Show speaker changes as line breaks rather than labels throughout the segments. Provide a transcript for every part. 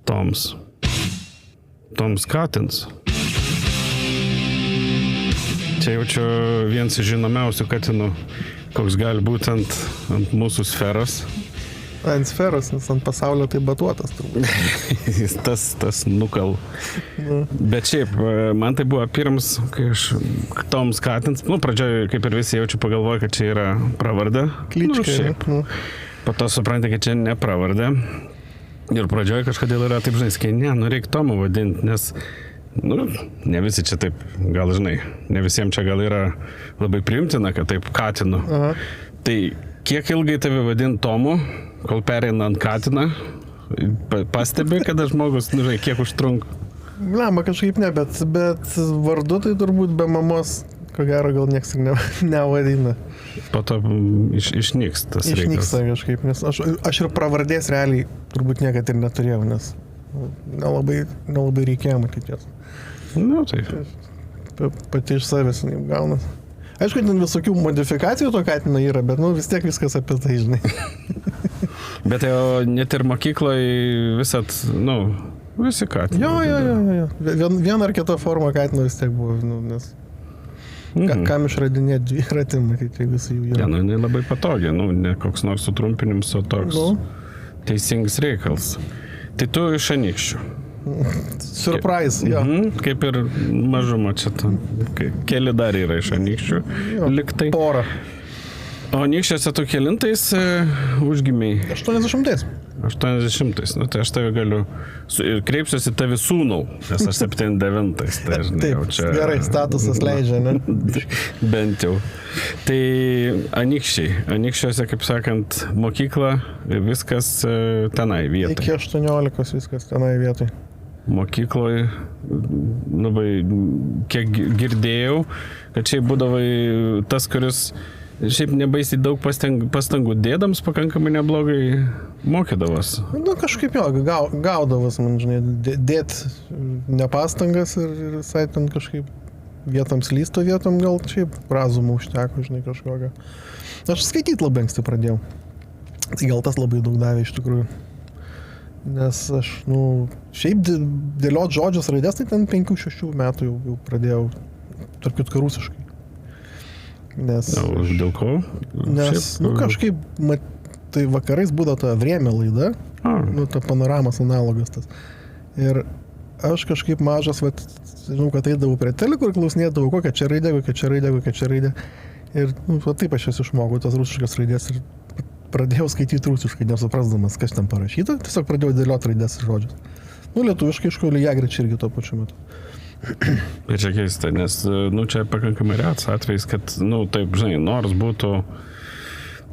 Toms Katins. Čia jaučiu vienas iš žinomiausių katinų, koks gali būti ant mūsų sferos.
Ant sferos, nes ant pasaulio tai batuotas turbūt.
tas nukal. Bet šiaip, man tai buvo pirmas, kai aš Toms Katins, pradžioje kaip ir visi jaučiu pagalvoju, kad čia yra pravardė.
Kličkė.
Po to supranti, kad čia ne pravardė. Ir pradžioje kažkodėl yra taip, žinai, reikia Tomu vadinti, nes ne visi čia taip, gal žinai, ne visiems čia gal yra labai priimtina, kad taip Katinu.
Aha.
Tai kiek ilgai tave vadinti Tomu, kol pereina ant Katiną, pastebi, kada žmogus, žinai, kiek užtrunka?
Lemba kažkaip ne, bet vardu tai turbūt be mamos, ko gero gal nieks ir nevadina.
Po to išnyks tas reikalas.
Išnyksta kažkaip, nes aš ir pravardės realiai turbūt niekad ir neturėjau, nes nelabai reikėjo matyties.
Tai.
Pati iš savęs gaunas. Aišku, ten visokių modifikacijų to Katino yra, bet vis tiek viskas apie tai, žinai.
Bet jau net ir mokykloje visat, visi Katinai.
Jo. Viena ar kita forma Katino vis tiek buvo, nes kam išradinėti dviratį, matyti, jeigu visi jų yra.
Ne, labai patogiai, ne koks nors sutrumpinims, o toks teisingas reikals. Tai tu iš Anykščių.
Surprise, jo.
Kaip ir mažuma čia. Keli dar yra iš Anykščių. Liktai.
Porą.
O Anykščiuose tu kelintais užgimiai?
80.
80. Tai aš tave galiu... Kreipsiuosi tavi sūnau, nes aš 79. Tai, žinai,
taip,
čia,
gerai, statusas leidžia, ne?
Bent jau. Tai Anykščiuose, kaip sakant, mokykla, viskas tenai vietoj.
Iki 18 viskas tenai vietoj.
Mokykloje, labai, kiek girdėjau, kad šiaip būdavai tas, kuris šiaip nebaisiai daug pastangų dėdams pakankamai neblogai mokydavas.
Kažkaip jo, gaudavas, man žinai, dėt nepastangas ir visai ten kažkaip vietam slysto, vietam gal šiaip razumų užteko, žinai, kažkokią. Aš skaityti labai anksti pradėjau. Tai gal tas labai daug davė iš tikrųjų. Nes aš, šiaip dėliot žodžius raidės, tai ten 5-6 metų jau pradėjau, tarp kitko rusiškai. Nes...
Dėl ko?
Nes, kažkaip, tai vakarais būdavo ta Vrėmė laida, ta panoramos analogas tas. Ir aš kažkaip mažas, žinau, kad eidavau prie teliko ir klausinėdavau, kokia čia raidė. Ir taip aš jas išmokau, tas rusiškas raidės ir pradėjau skaityti rusiškai, nesuprasdamas, kas ten parašyta. Tiesiog pradėjau dėlioti raidės ir žodžius. Lietuviškai iš lygiagrečiai irgi tuo pačiu metu.
Ir čia keista, nes, čia pakankamai retas atvejs, kad, taip, žinai, nors būtų,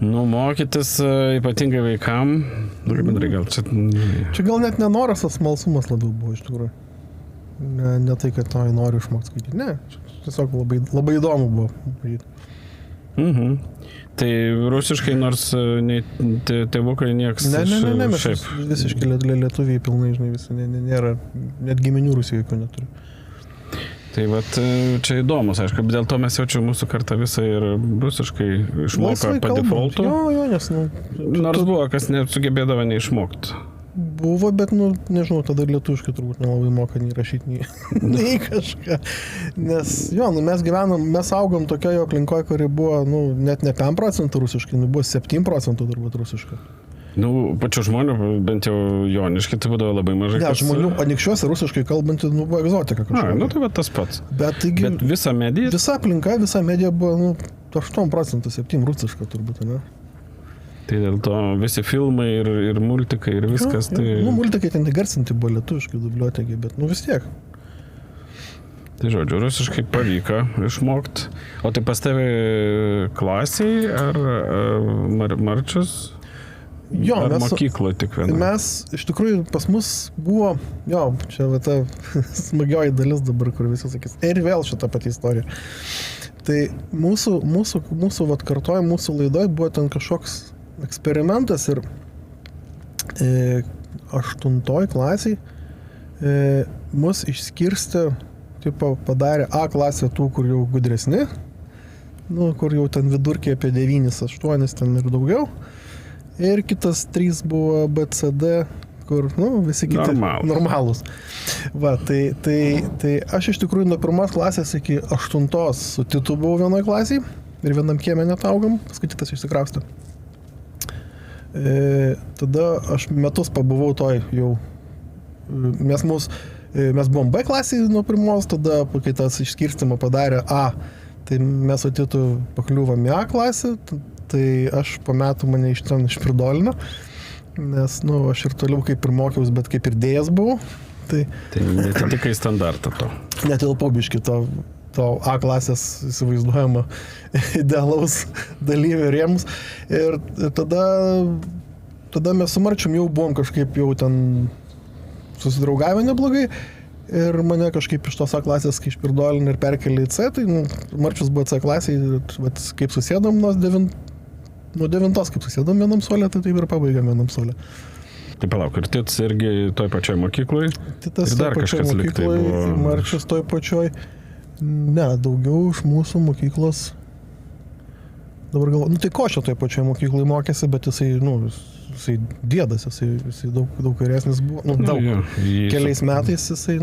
mokytis ypatingai vaikam, bendrai gal čia...
Čia gal net nenoras, tas smalsumas labiau buvo iš tikrųjų. Ne tai, kad noriu išmokti skaityti, ne, tiesiog labai įdomu buvo.
Tai rusiškai nors tėvukai nieks
Ne, mes visiškai lietuviai pilnai, žinai, visi, nėra, net giminių Rusijoje jokių neturi.
Tai čia įdomus, aišku, dėl to mes jaučiu mūsų kartą visą ir rusiškai išmoko po defaultu.
Jo, nes,
nors buvo, kas nesugebėdavo neišmokti.
Buvo, bet, nežinau, tada lietuviškai turbūt nelabai moka nei rašyti, nei kažką. Nes, mes augom tokioje aplinkoje, kuri buvo, net ne 5% rusiškai, buvo 7% turbūt rusiškai.
Pačių žmonių, bent jau joniškai, tai būdavo labai mažai.
Ne, žmonių Anykščiuose rusiškai kalbantį, buvo egzotika kažkokia.
Tai tas pats.
Bet
visa medija?
Visa aplinka, visa medija buvo, 8%, 7% rusiška turbūt, ne?
Tai dėl to visi filmai ir multikai ir viskas.
Multikai ten garsinti buvo lietuviškai dubliuotėgi, bet vis tiek.
Tai žodžiu, rusiškai pavyko išmokti. O tai pas tave klasiai ar marčius?
Jo,
ar mokykloje tik viena?
Mes, iš tikrųjų, pas mus buvo, čia ta smagioji dalis dabar, kur visi sakys, ir vėl šita pati istorija. Tai mūsų kartoj, mūsų laidoj buvo ten kažkoks eksperimentas ir 8 klasiai mus išskirstė, padarė A klasę tų, kur jau gudresni, kur jau ten vidurkiai apie 9-8 ten ir daugiau. Ir kitas 3 buvo B, C, D, kur, nu, visi kiti normalūs. Va, tai aš iš tikrųjų nuo 1 klasės iki 8 su Titu buvau vienoje klasėje ir vienam kieme net augom, paskui Titas išsikraustė. Tada aš metus pabuvau toj jau. Mes buvom B klasėje nuo 1, tada kai tas išskirstimą padarė A, tai mes su Titu pakliuvom į A klasę, tai aš po metų mane iš ten išpridolino, nes, nu, aš ir toliau kaip ir mokiaus, bet kaip ir dėjas buvau. Tai
netitikai standartą to.
Netilpau biškį to A klasės įsivaizduojama idealaus dalyvio rėmus. Ir tada mes su Marčium jau buvom kažkaip jau ten susidraugavę neblogai. Ir mane kažkaip iš tos A klasės, kai išpirdolino ir perkelė į C, tai Marčius buvo C klasėje, kaip susėdom nuo 9, kaip susėdom vienam suolė, tai taip ir pabaigėm vienam suolė.
Tai palauk, ir Titas irgi toj pačioj mokykloj?
Titas toj pačioj mokykloj, buvo... Marčius toj pačioj. Ne, daugiau iš mūsų mokyklos. Dabar galvoju, nu tai Košė toj pačioj mokykloj mokėsi, bet jisai dėdas, jisai daug vyresnis buvo. Nu, daug. Keliais metais jisai,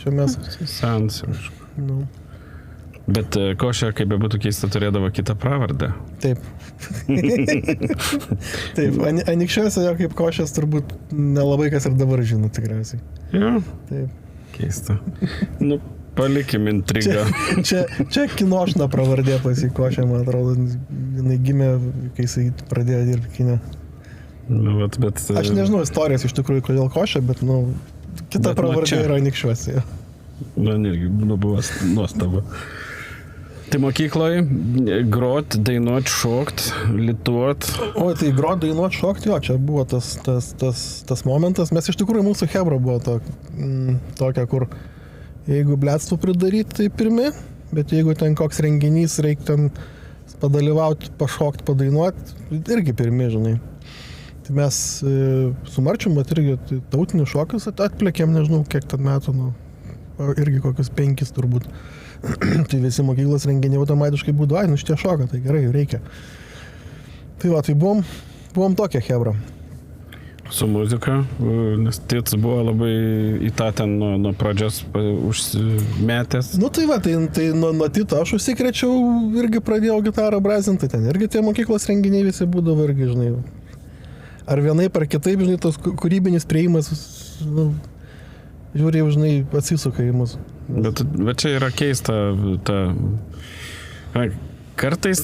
čia mes.
Sens.
Nu.
Bet Košė, kaip bebūtų keista, turėdavo kitą pravardę.
Taip. Taip, Anykščiuose jo kaip Košės turbūt nelabai kas ir dabar žino tikriausiai.
Jo.
Taip.
Keista. Nu, palikim intrigą.
Čia Kinošna pravardė pas į Košę, man atrodo, jinai gimė, kai jisai pradėjo dirbti kine.
Nu, bet...
Aš nežinau istorijos iš tikrųjų, kodėl Košė, bet, kita pravardė yra Anykščiuose.
Irgi, buvo nuostaba. Tai mokykloje grot, dainuot, šokt, lituot.
O, tai grot, dainuot, šokt, jo, čia buvo tas momentas. Mes iš tikrųjų mūsų chebra buvo tokia, kur jeigu blėtstų pridaryti, tai pirmi, bet jeigu ten koks renginys, reikia ten padalyvauti, pašokti, padainuoti, irgi pirmi, žinai. Tai mes su Marčium, bet irgi tautinius šokius atplėkėm, nežinau, kiek ten metų, irgi kokius 5 turbūt. Tai visi mokyklos renginiai automatiškai būdavo, šitie šoka, tai gerai, reikia. Tai va, tai buvom tokia chebra.
Su muzika, nes Titas buvo labai į tą ten nuo pradžios užsimetęs.
Nu tai va, tai nuo Tito aš užsikrečiau, irgi pradėjau gitarą brazinti, ten irgi tie mokyklos renginiai visi būdavo, irgi, žinai. Ar vienaip ar kitaip, žinai, tas kūrybinis prieimas, žiūrėjau, žinai, atsisuka į mus.
Bet čia yra keista, kartais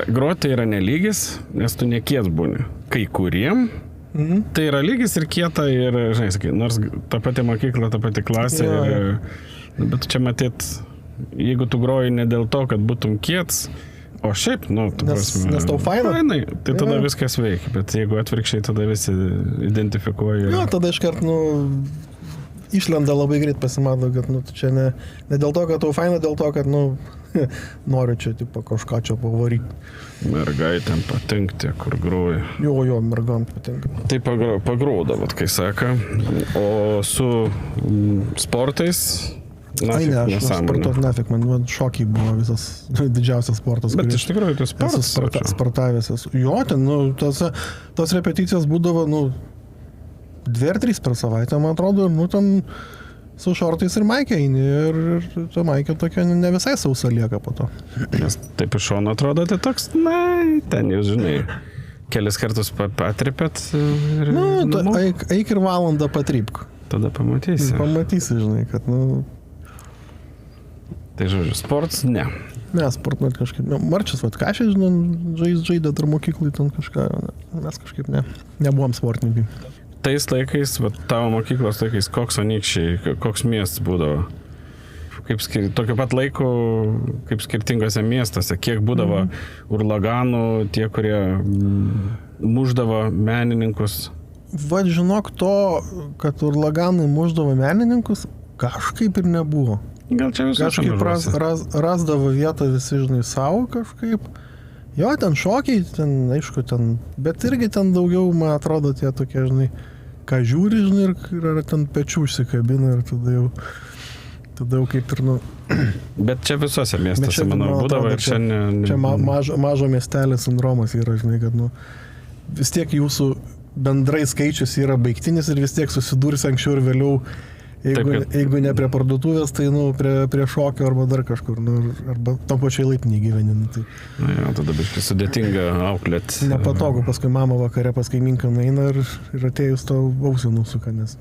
groti yra nelygis, nes tu nekies būni. Kai kuriem tai yra lygis ir kieta ir, žinai, sakai, nors ta pati mokykla, ta pati klasė, bet čia matyt, jeigu tu groji ne dėl to, kad būtum kiets, o šiaip,
nes tau fainai,
tai tada viskas veikia, bet jeigu atvirkščiai, tada visi identifikuoja.
Jo, tada iškart, išlenda labai greit pasimato, kad čia ne dėl to, kad tau faina, dėl to, kad noriu čia kažką čia pavaryti.
Mergaitėm patinkti, kur groji.
Jo, mergam patinka.
Tai pagraudavot, kai saka. O su sportais?
Ai ne, aš sportuot nefik, man šokiai buvo visas didžiausias sportas.
Bet iš tikrųjų tai sportas.
Sportavęs esu. Jo, ten, tos repeticijos būdavo, 2 ar 3 per savaitę, man atrodo, ir ten su šortais ir maikė eini ir ta maikė tokia ne visai sausa lieka po to.
Nes taip iš šono atrodo, tai toks, ten jau žinai, kelis kartus patripėt ir...
Eik ir valandą patrypk.
Tada pamatysi.
Pamatysi, žinai, kad,
Tai žodžiu, sports ne.
Ne, sportuot kažkaip. Marčius, Kašė, žinai, žaidė dar mokyklai ten kažką, mes kažkaip nebuvom sportininkai.
Tais laikais, tavo mokyklos laikais, koks Anykščiai, koks miestas būdavo? Tokio pat laiko, kaip skirtingose miestuose, kiek būdavo urlaganų, tie, kurie muždavo menininkus?
Žinok, to, kad urlaganai muždavo menininkus, kažkaip ir nebuvo.
Gal čia visų
kažkaip rasdavo vietą visi, žinai, savo kažkaip. Jo, ten šokiai, ten, aišku, bet irgi ten daugiau, man atrodo, tie tokie, žinai, ką žiūri, žinai, ir ten pečių užsikabina ir tada jau kaip ir,
Bet čia visose miestuose, manau, būdavo ir čia ne...
Čia mažo miestelio sindromas yra, žinai, kad, vis tiek jūsų bendrai skaičius yra baigtinis ir vis tiek susidursi anksčiau ir vėliau, jeigu ne prie parduotuvės, tai prie šokio arba dar kažkur, arba tam pačiai laiptinį gyveninį. Tai.
Na, ja, tada biškai sudėtinga auklėt.
Nepatogu, paskui mama vakare pas kaimynką nueina ir atėjus to ausį nusuka, nes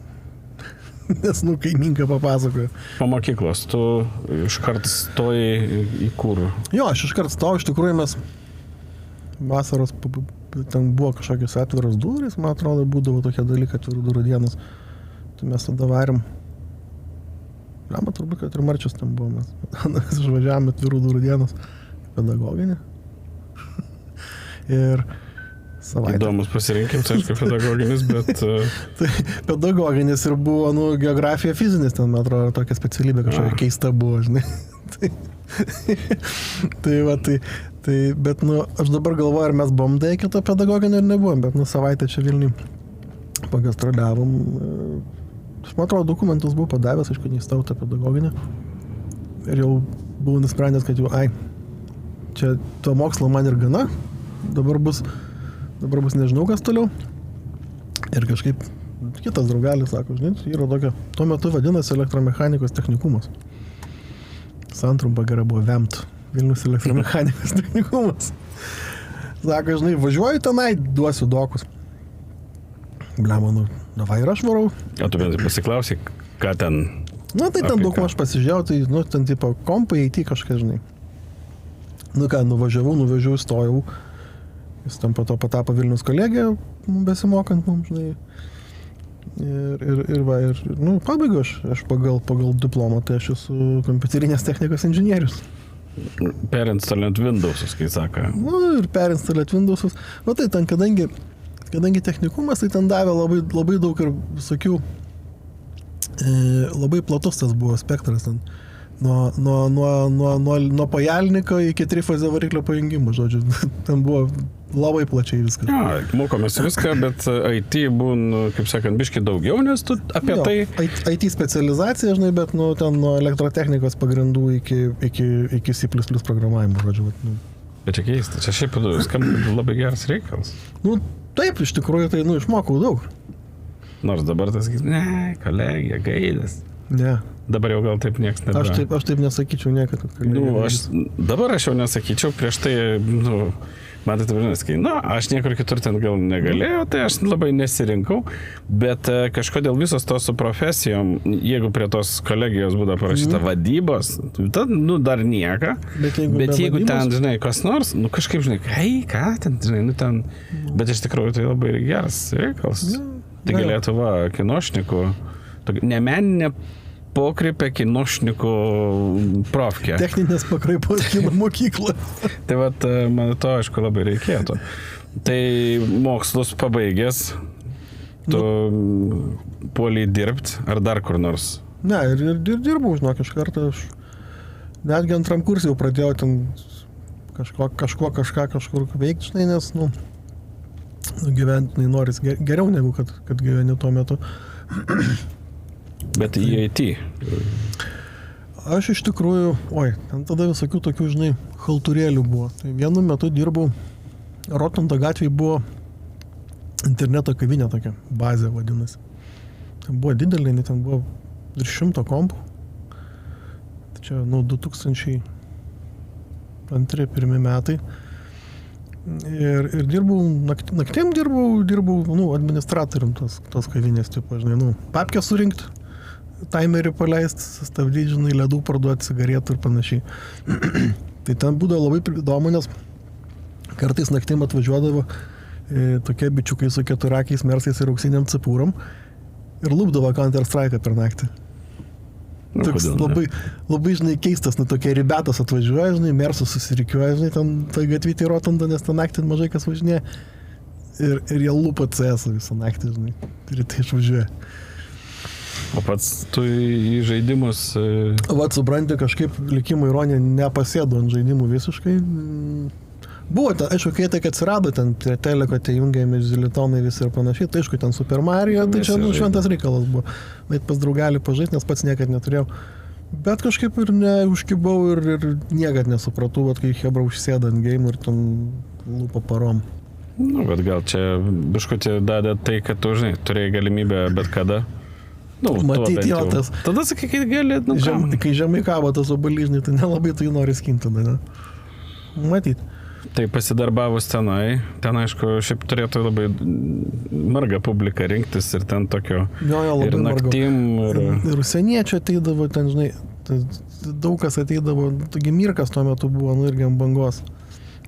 kaimynka papasakoja.
Po mokyklos tu iškart stoji į kur?
Jo, aš iškart stojau, iš tikrųjų mes vasaros, ten buvo kažkokios atviros durys, man atrodo, būdavo tokie dalykai, atvirų durų dienos. Tai mes tada varėm. Lama, turbūt, kad ir Marčius ten buvo, mes išvažiavome atvirų durų dienos pedagoginį. Ir savaitę.
Įdomus pasirinkimas, aišku, pedagoginis, bet...
Tai pedagoginis ir buvo, geografija fizinis, ten, man atrodo, tokia specialybė kažkokia keista buvo, žinai. Bet, aš dabar galvoju, ar mes buvom dėję to pedagoginio ir nebuvom, bet, savaitę čia Vilniui pagastroliavom. Aš, man atrodo, dokumentus buvau padavęs, aišku, neįstau tą pedagoginį. Ir jau buvau nusprendęs, kad jau, čia to mokslo man ir gana, dabar bus nežinau kas toliau. Ir kažkaip kitas draugelis sako, žinai, yra tokia, tuo metu vadinasi elektromechanikos technikumas. Santrumpa gera buvo VEMT, Vilnius elektromechanikos technikumas. Sako, žinai, važiuoju tenai, duosiu dokus. Blema, davai ir aš varau.
O tu bent pasiklausai, ką ten...
Tai ten daug aš pasižiūrėjau, tai, ten tipo kompai IT kažką, žinai. Nuvažiavau, stojau. Jis ten po to patapo Vilnius kolegija, besimokant mums, žinai. Ir pabaigiau aš pagal diplomą, tai aš esu kompiuterinės technikos inžinierius.
Perinstaliuojant Windowsus, kai sako.
Ir perinstaliuojant Windowsus. Tai ten, kadangi technikumas, tai ten davė labai daug ir visokių, labai platus tas buvo spektras ten. Nuo pajalniko iki trifazio variklio pajungimo, žodžiu. Ten buvo labai plačiai viskas.
Ja, mokomės viską, bet IT būn, kaip sakant, biški daugiau, nes tu apie tai...
IT specializacija, žinai, bet ten nuo elektrotechnikos pagrindų iki C++ programavimo, žodžiu.
Bet čia keista, čia šiaip skamba labai geras reikalas.
Taip, iš tikrųjų, tai išmokau daug.
Nors dabar tas sakys, kolegija, gailės.
Ne.
Dabar jau gal taip nieks nebėra.
Aš taip nesakyčiau niekad.
Dabar aš jau nesakyčiau, prieš tai, man tai dabar nesakai, aš niekur kitur ten gal negalėjau, tai aš labai nesirinkau, bet kažkodėl visos tos su profesijom, jeigu prie tos kolegijos būdavo parašyta vadybos, tad, dar nieka, bet jeigu vadybos, ten, žinai, kas nors, kažkaip, žinai, ką ten, žinai, ten, bet iš tikrųjų tai labai geras reikalas. Taigi Lietuva kinošnikų, ne meninė pokrypė kinošnikų profkė.
Techninės pakraipos kino mokykla.
Tai man to, aišku, labai reikėtų. Tai mokslus pabaigęs, tu puoliai dirbt, ar dar kur nors?
Ne, ir dirbau, žinok, iš karto aš netgi antram kursui jau pradėjau ten kažkur veikti, žinai, nes, gyventi noris geriau negu kad gyveni tuo metu.
Bet į IT?
Aš iš tikrųjų, ten tada visokių tokių, žinai, halturėlių buvo. Tai vienu metu dirbau, Rotundo gatvėje buvo interneto kavinė tokia, bazė vadinasi. Ten buvo didelė, ten buvo virš 100 kompų. Tai čia, 2002-2001 metai. Ir dirbau, naktim dirbau administratorium tos kavinės, tipo, žinai, papkę surinkti, timerį paleisti, sustabdyti, žinai, ledų parduoti, cigaretų ir panašiai. Tai ten būdavo labai įdomu, nes kartais naktim atvažiuodavo tokie bičiukai su keturakiais mersais ir auksiniam cepūram ir lūpdavo Counter-Strike per naktį. Toks labai, žinai, keistas, tokie ribetas atvažiuoja, žinai, mersus susirikiuoja, žinai, ten tai gatvyti į Rotundą, nes ten naktį mažai kas važinėja. Ir jie lūpa CS visą naktį, žinai, ir tai išvažiuoja.
O pats tu į žaidimus...
Supranti, kažkaip likimo ironija nepasėdo ant žaidimų visiškai. Buvo, aišku, kai tai atsirado, ten prie teleko tai jungiami zilitonai visi ir panašiai, tai aišku, ten Super Mario, tai čia šventas reikalas buvo. Bet pas draugelį pažaisti, nes pats niekad neturėjau. Bet kažkaip ir neužkibau ir niekad nesupratau, kai hebra užsėda ant game ir ten lūpa parom.
Nu, bet gal čia biškutį davė tai, kad tu, žinai, turėjai galimybę bet kada. Nu,
Matyti jo tas.
Tada sakai, kad gali, nu,
Kai žemai kabo tas obuolys, žinai, tai nelabai tu jį nori skinti tada, ne? Matyt.
Tai pasidarbavus tenai, ten aišku, šiaip turėtų labai marga publika rinktis ir ten tokio
Jo, labai
ir naktim.
Ir užsieniečiai ateidavo ten, žinai, daug kas ateidavo, taigi Mirkas tuo metu buvo, nu, irgi ant bangos.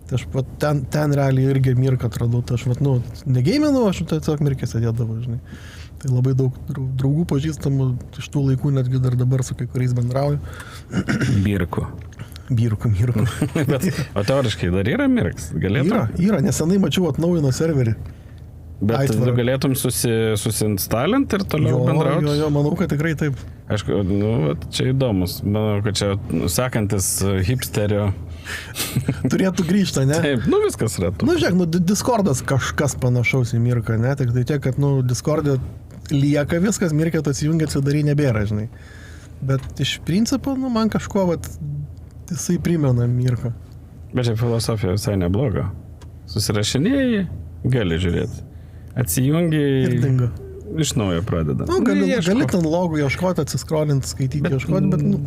Tai aš ten realiai irgi Mirką atradau, tai aš, nu, negeiminau, aš tiesiog Mirkės atėdavo, žinai. Tai labai daug draugų pažįstamų iš tų laikų, netgi dar dabar su kai kuriais bendrauju.
Birku.
Birku.
Bet, o teoriškai dar yra Mirks? Galėtų?
Yra, nesenai mačiau atnaujino serverį.
Bet tu galėtum susiinstalinti ir toliau bendrauti?
Jo, manau, kad tikrai taip.
Aišku, nu, čia įdomus. Manau, kad čia sekantis hipsterio.
Turėtų grįžti, ne?
Taip, nu viskas yra.
Nu, žiūrėk, Discordas kažkas panašaus į Mirką, ne? Tik tai tiek, kad, nu, Discord'e lieka viskas, Mirkę tu atsijungia, atsidary nebėra, žinai. Bet iš principo, nu, man kažko, vat, jisai primena Mirką.
Bet čia filosofija visai nebloga. Susirašinėjai, gali žiūrėti. Atsijungiai
ir dingo.
Iš naujo pradeda.
Nu, gali ten logų ieškoti, atsiskrolinti, skaityti, ieškoti, bet, nu,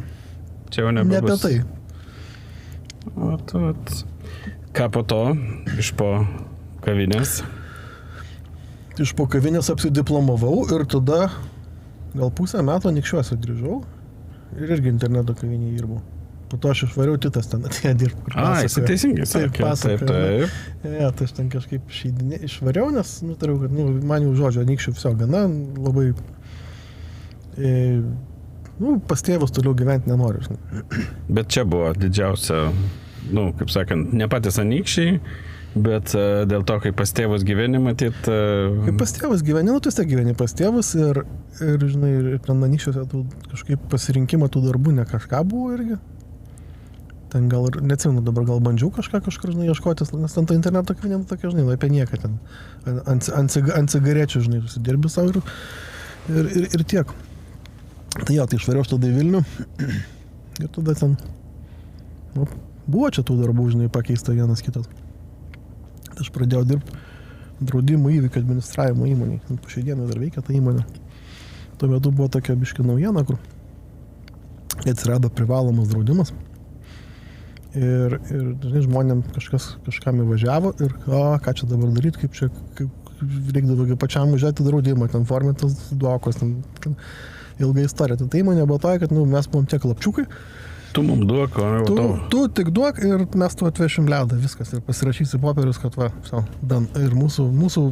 čia jau
ne apie tai.
O ką po to, iš po kavinės?
Iš po kavinės apsidiplomavau ir tada gal pusę metų Anykščiuose grįžau ir irgi interneto kavinėje dirbau. Po to aš išvariau Titas ten atėjo dirbti.
Esi teisingai sakė. Taip.
Ja, tai aš ten kažkaip išvariau, nes nutariau, kad man jau žodžio Anykščių viso gana labai pas tėvus toliau gyventi nenoriu.
Bet čia buvo didžiausia, kaip sakant, ne patys Anykščiai, bet dėl to, kai pas tėvus gyveni, matyt...
Kai pas tėvus gyveni, tu vis tiek gyveni pas tėvus ir žinai, ir ten Anykščiuose kažkaip pasirinkimo tų darbų ne kažką buvo irgi. Ten gal ir, neatsimenu dabar, gal bandžiau kažkur, žinai, ieškotis, nes ten ta interneto kavinė tokia, žinai, apie nieką ten. Ant cigarečių, žinai, susidirbi savo ir tiek. Tai jo, tai išvariau tada į Vilnių ir tada ten buvo čia tų darbų, žinai, pakeista vienas kitas. Tai aš pradėjau dirbti draudimo įvykių administravimo įmonėje. Po šiai dienai dar veikia ta įmonė. Tuo metu buvo tokia biški naujiena, kur atsirado privalomas draudimas. Ir žinai, žmonėm kažkam įvažiavo ir ką čia dabar daryti, kaip čia reikdavo pačiam važiuoti draudimą, ten formintas duokos, ten ilga istorija. Tai įmonė buvo tokia, kad mes buvom tiek lapčiukai.
Tu mums duok,
tu tik duok ir mes tu atvešim ledą, viskas. Ir pasirašysi popierius, kad dan. Ir mūsų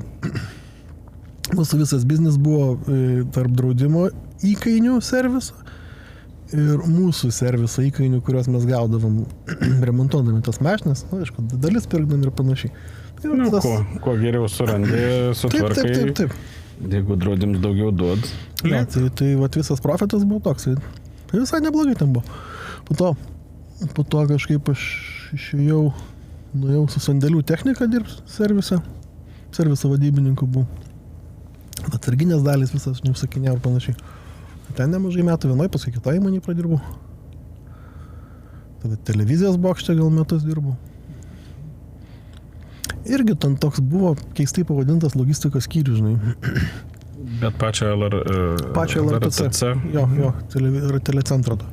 visas biznis buvo tarp draudimo įkainių serviso ir mūsų serviso įkainių, kuriuos mes gaudavom remontuodami tas mašinas, aišku, dalis pirkdami ir panašiai.
Kuo geriau surandi, sutvarkai.
Taip.
Jeigu draudims daugiau duod.
Ja, tai visas profitas buvo toks. Tai visai neblogai ten buvo. Po to kažkaip aš išėjau, nuėjau su sandėlių technika dirbti servise. Serviso vadybininku buvau. Atsarginės dalys visas, neužsakinėjau ir panašiai. Ten nemažai metų vienoj, paskui kitoj įmonėj pradirbau. Tada televizijos bokšte gal metus dirbau. Irgi ten toks buvo keistai pavadintas logistikos skyrius, žinai.
Bet pačio
LRTC. Jo, telecentro to.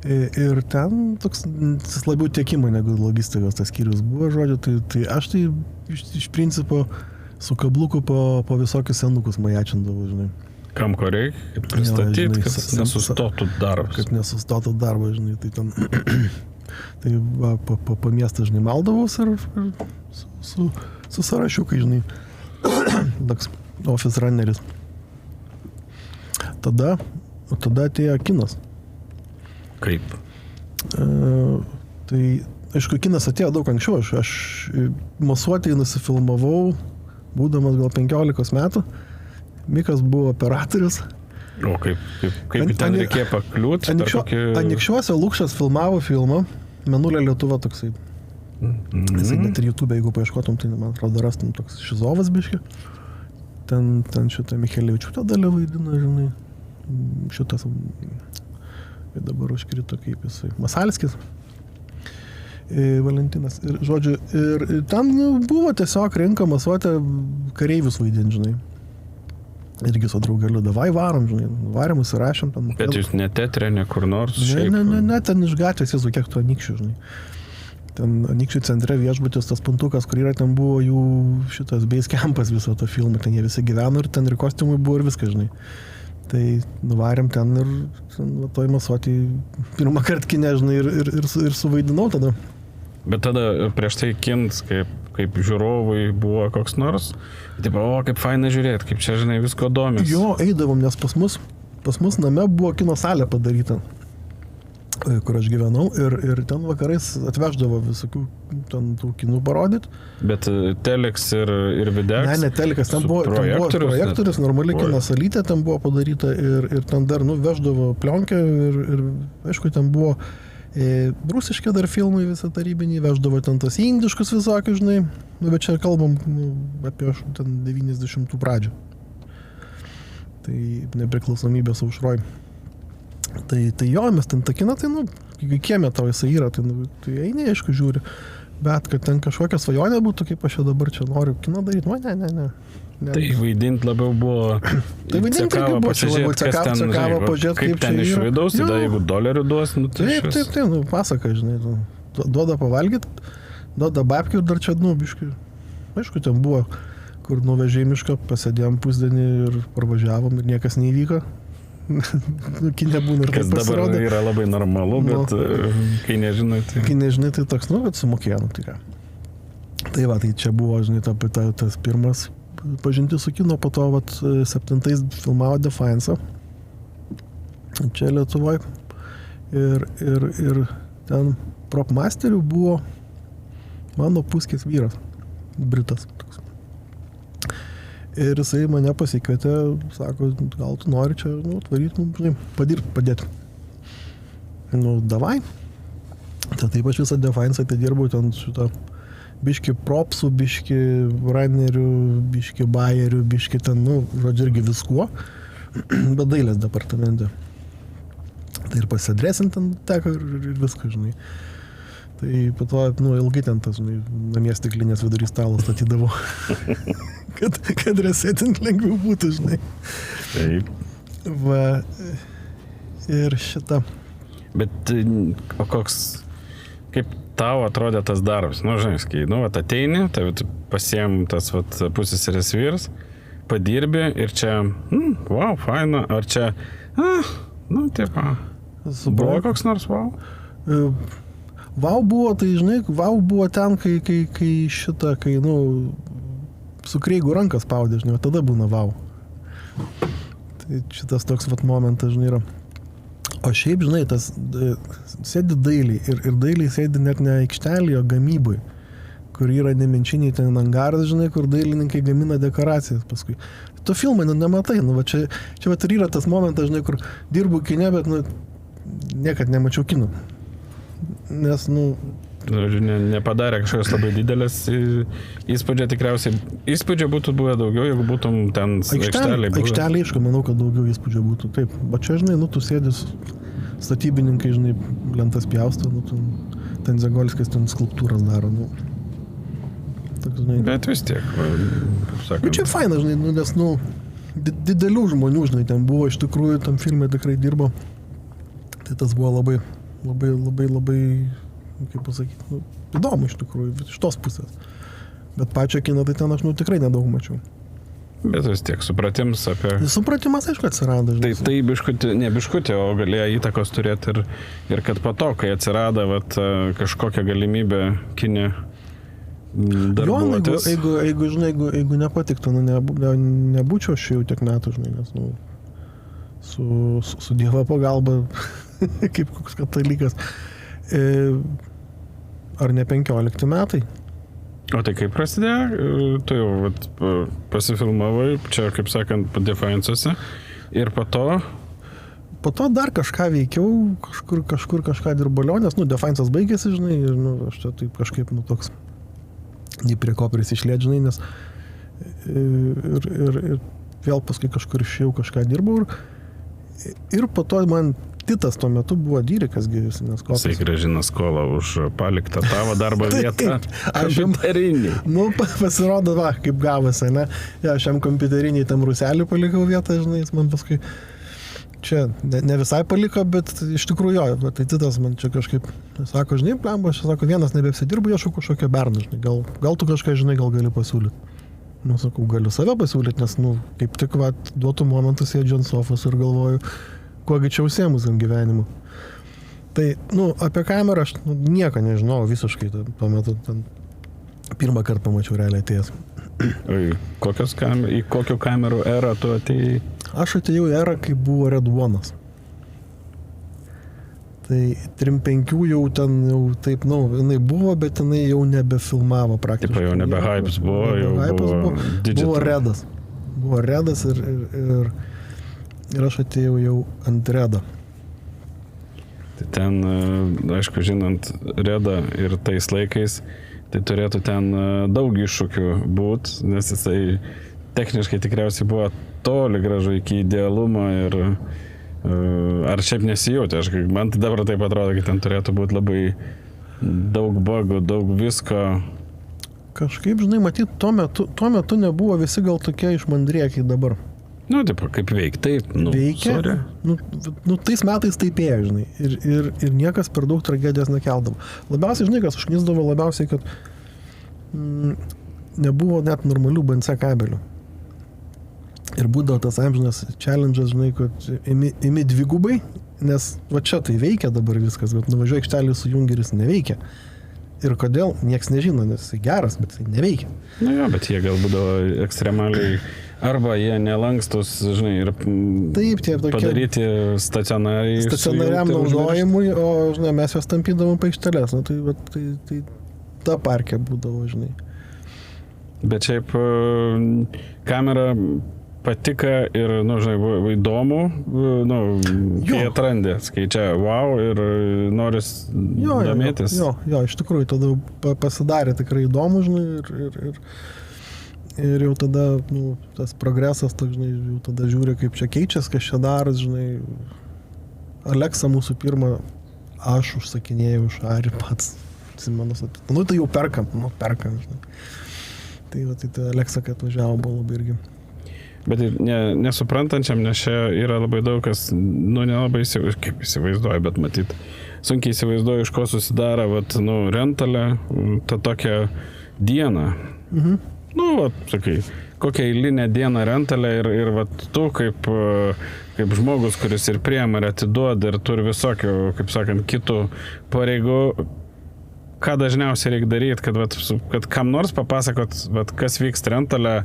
Ir ten toks labiau tiekimo negu logistikos tas skyrius buvo, žodžiu, tai aš tai iš principo su kabluku po visokius senukus majačindavau, žinai.
Kam ko reikia, kaip pristatyti, kad nesustotų darbas.
Kad nesustotų darbas, žinai, tai ten... Tai po miestą, žinai, maldavus ir su sąrašiukai, žinai. Toks office runneris. Tada atėjo kinas.
Kaip?
Tai, aišku, kinas atėjo daug anksčiau. Aš masuotėj nusifilmavau, būdamas gal 15 metų. Mikas buvo operatorius.
O kaip ten reikėjo pakliūti?
Anykščiuose Lukšas filmavo filmą Mėnulio Lietuva toksai. Jisai net ir YouTube, jeigu paieškotum, tai man atrodo rastum toks Šizovas biški. Ten šitą Michelevičiūtę dalį vaidina, žinai. Šitas dabar užkrito kaip jisai. Masalskis. Valentinas. Ir, žodžiu, ir ten buvo tiesiog renkamas kareivius vaidinti, žinai. Irgi su draugeliu, davai varom, žinai, varėm, įsirašėm ten.
Bet jūs ne teatre, ne kur nors?
Ne, ten iš gatvės, jėzu, kiek tu Anykščių, žinai. Ten Anykščių centre viešbutis, tas puntukas, kur yra, ten buvo jų šitas base campas viso to filmo, ten jie visi gyveno ir ten ir kostiumai buvo ir viskas, žinai. Tai nuvarėm ten ir toj masuotį pirmą kartą kinę, žinai, ir suvaidinau tada.
Bet tada prieš tai kins, kaip žiūrovai buvo koks nors, taip, kaip faina žiūrėti, kaip čia, žinai, visko domės.
Jo, eidavom, nes pas mus name buvo kino salė padaryta, kur aš gyvenau, ir ten vakarais atveždavo visokių ten tų kinų parodyti. Bet
Telex ir Videx?
Ne, Telex, ten buvo projektorius, normali kino salytė ten buvo padaryta ir ten dar, veždavo plionkę ir aišku, ten buvo rusiški dar filmai visą tarybinį, veždavo ten tos indiškus visokius, žinai, bet čia kalbam apie ten 90 pradžią. Tai nepriklausomybės aušroj. Tai jo, mes ten tą kiną, tai, kiemė tau jisai yra, tai eini, aišku, žiūri. Bet kad ten kažkokia svajonė būtų, kaip aš dabar čia noriu kiną daryti, ne.
Tai vaidinti labiau buvo...
Tai vaidinti irgi buvo, cekavo pažiūrėti,
kaip ten iš vidaus, tada jeigu dolerių duos,
Taip, pasaka, žinai, duoda pavalgyti, duoda babkių ir dar čia, biškai, aišku, ten buvo, kur nuvežė į mišką, pasėdėjom pusdienį ir parvažiavom ir niekas neįvyko. Kai nebūna ir
kas dabar yra labai normalu, bet kai nežinai, tai...
Kai nežinai, tai toks, bet sumokėjo, tai ką. Tai va, tai čia buvo, žinai, tas pirmas pažintis su kino, po to, 7 filmavo Defiance. Čia Lietuvoje. Ir ten propmasterių buvo mano puskės vyras, Britas. Ir jisai mane pasikvietė, sako, gal tu nori čia, atvaryti, žinai, padėti. Davai. Tai taip aš visą Defiance tai dirbau ten šitą biški propsų, biški runnerių, biški bayerių, biški ten, žodžiu, irgi viskuo, bet dailės departamente. Tai ir pasidresinti ten teko ir viską, žinai. Tai po to, ilgai ten tas, žinai, namie stiklinės vidury stalo statydavo, kad resetint lengviau būtų, žinai.
Taip.
Va, ir šitą.
Bet, o koks, kaip tau atrodė tas darbas? Žinai, kai, ateini, tai pasiėm tas, pusseserės vyras, padirbi ir čia, wow, faina, ar čia, taip, buvo koks nors wow?
Vau buvo, tai žinai, buvo ten, kai šitą, su Kreigu ranką spaudė, žinai, tada būna vau. Tai šitas toks momentas, žinai, yra. O šiaip, žinai, tas sėdi dailiai ir dailiai sėdi net ne aikštelėje, o gamybai, kur yra nemenčiniai ten angaras, žinai, kur dailininkai gamina dekoracijas paskui. Tu filmai nematai, čia ir yra tas momentas, žinai, kur dirbu kine, bet niekad nemačiau kino. Nes,
nepadarė kažkokios labai didelės įspūdžio, tikriausiai įspūdžio būtų buvę daugiau, jeigu būtum ten aikštelėje.
Aikštelėje, aišku, manau, kad daugiau įspūdžio būtų. Taip, bet čia, žinai, tu sėdis, statybininkai, žinai, lentas pjausto, ten Zagolskis ten skulptūras daro, Toks, žinai.
Bet vis tiek, sakant.
Bet čia faina, žinai, nes, didelių žmonių, žinai, ten buvo, iš tikrųjų, tam filme tikrai dirbo. Tai tas buvo labai, kaip pasakyti, įdomu iš tikrųjų, iš tos pusės. Bet pačio kino tai ten aš tikrai nedaug mačiau.
Bet vis tiek supratimas apie...
Supratimas, aišku, atsirado.
Tai biškutė, o galėjo įtakos turėti ir kad po to, kai atsirado kažkokia galimybė kine darbuotis.
Jeigu nepatiktų, nebūčiau aš jau tiek metų, žinai, nes su Dievo pagalba, kaip koks katalikas. Ar ne 15 metai?
O tai kaip prasidėjo? Tu jau pasifilmavai, čia, kaip sakant, Defiance'ose ir po to?
Po to dar kažką veikiau, kažkur kažką dirbaliau, nes, Defiance'as baigėsi, žinai, ir, aš čia taip kažkaip, toks, nei prie ko prisišlėt, žinai, nes ir vėl paskui kažkur išėjau, kažką dirbau ir po to man Titas tuo metu buvo Dyrikas gyvisinės kopas.
Jisai grąžina skolą už paliktą tavo darbo vietą.
Aš jam
kompiuterinį.
Nu, pasirodo, va, kaip gavosi, ne? Ja, aš jam kompiuterinį tam ruselį palikau vietą, žinai, jis man paskui čia ne visai paliko, bet iš tikrųjų jo, tai Titas man čia kažkaip sako, žinai, plemba, aš sako, vienas nebeapsidirbu, ieškau kažkokią berną, žinai, gal tu kažką, žinai, gal gali pasiūlyti. Nu, sakau, galiu save pasiūlyti, nes, nu, kaip tik, va, duotų momentų sėdžiu ant sofos ir galvoju, kuo greičiau užsiėmus ant gyvenimu. Tai, nu, apie kamerą aš nieko nežinau visiškai, tuo metu ten pirmą kartą pamačiau realiai atėjęs.
Į kokių kamerų erą tu atėjai?
Aš atėjau į erą, kai buvo Red One. Tai 3.5 jau ten jau taip, nu, jinai buvo, bet jinai jau nebefilmavo praktiškai.
Taip, jau nebe hypes buvo, jau buvo digital.
Buvo Redas. Buvo Redas ir aš atėjau jau ant Redo.
Tai ten, aišku, žinant Redą ir tais laikais, tai turėtų ten daug iššūkių būt, nes jisai techniškai tikriausiai buvo toli gražu iki idealumo ir ar šiaip nesijautė. Man tai dabar taip atrodo, kad ten turėtų būti labai daug bugų, daug visko.
Kažkaip, žinai, matyt, tuo metu nebuvo visi gal tokie išmandriekiai dabar.
Nu, taip, kaip veikia, taip, nu,
veikia,
sorry.
Nu, tais metais taip ėjo, žinai, ir niekas per daug tragedijos nekeldavo. Labiausiai, žinai, kas užknisdavo labiausiai, kad nebuvo net normalių BNC kabelių. Ir būdavo tas amžinas challenge'as, žinai, kad imi dvigubai, nes va čia tai veikia dabar viskas, bet nuvažiuoji aikštelį su jungeris neveikia. Ir kodėl, nieks nežino, nes jis geras, bet jis neveikia.
Na jo, bet jie gal būdavo ekstremaliai, arba jie nelankstus, žinai, ir
taip, tie tokie
padaryti
stacionariam naudojimui, o, žinai, mes juos tampydavom pa aikštelės, nu, tai ta parkė būdavo, žinai.
Bet šiaip kamera patika ir, nu, žinai, buvo įdomu, nu, kai atrandė, skaičia, wow, ir noris domėtis.
Jo, iš tikrųjų, tada pasidarė tikrai įdomu, žinai, ir jau tada, nu, tas progresas, tak, žinai, jau tada žiūri, kaip čia keičias, kas čia daras, žinai. Alexa mūsų pirmą, aš užsakinėjau iš Ari pats, atsimenu, nu, tai jau perkam, žinai. Tai Alexa, kai atvažiavo, buvo labai irgi.
Bet nesuprantančiam, nes čia yra labai daug kas, nu, nelabai kaip įsivaizduoju, bet matyt, sunkiai įsivaizduoju, iš ko susidaro, vat, nu, rentalė, ta tokia diena.
Mhm.
Nu, vat, sakai, kokią eilinę dieną rentalė ir vat, tu kaip žmogus, kuris ir priema ir atiduoda ir turi visokių, kaip sakant, kitų pareigų, ką dažniausiai reikia daryti, kad kam nors papasakot, kas vyks rentalė,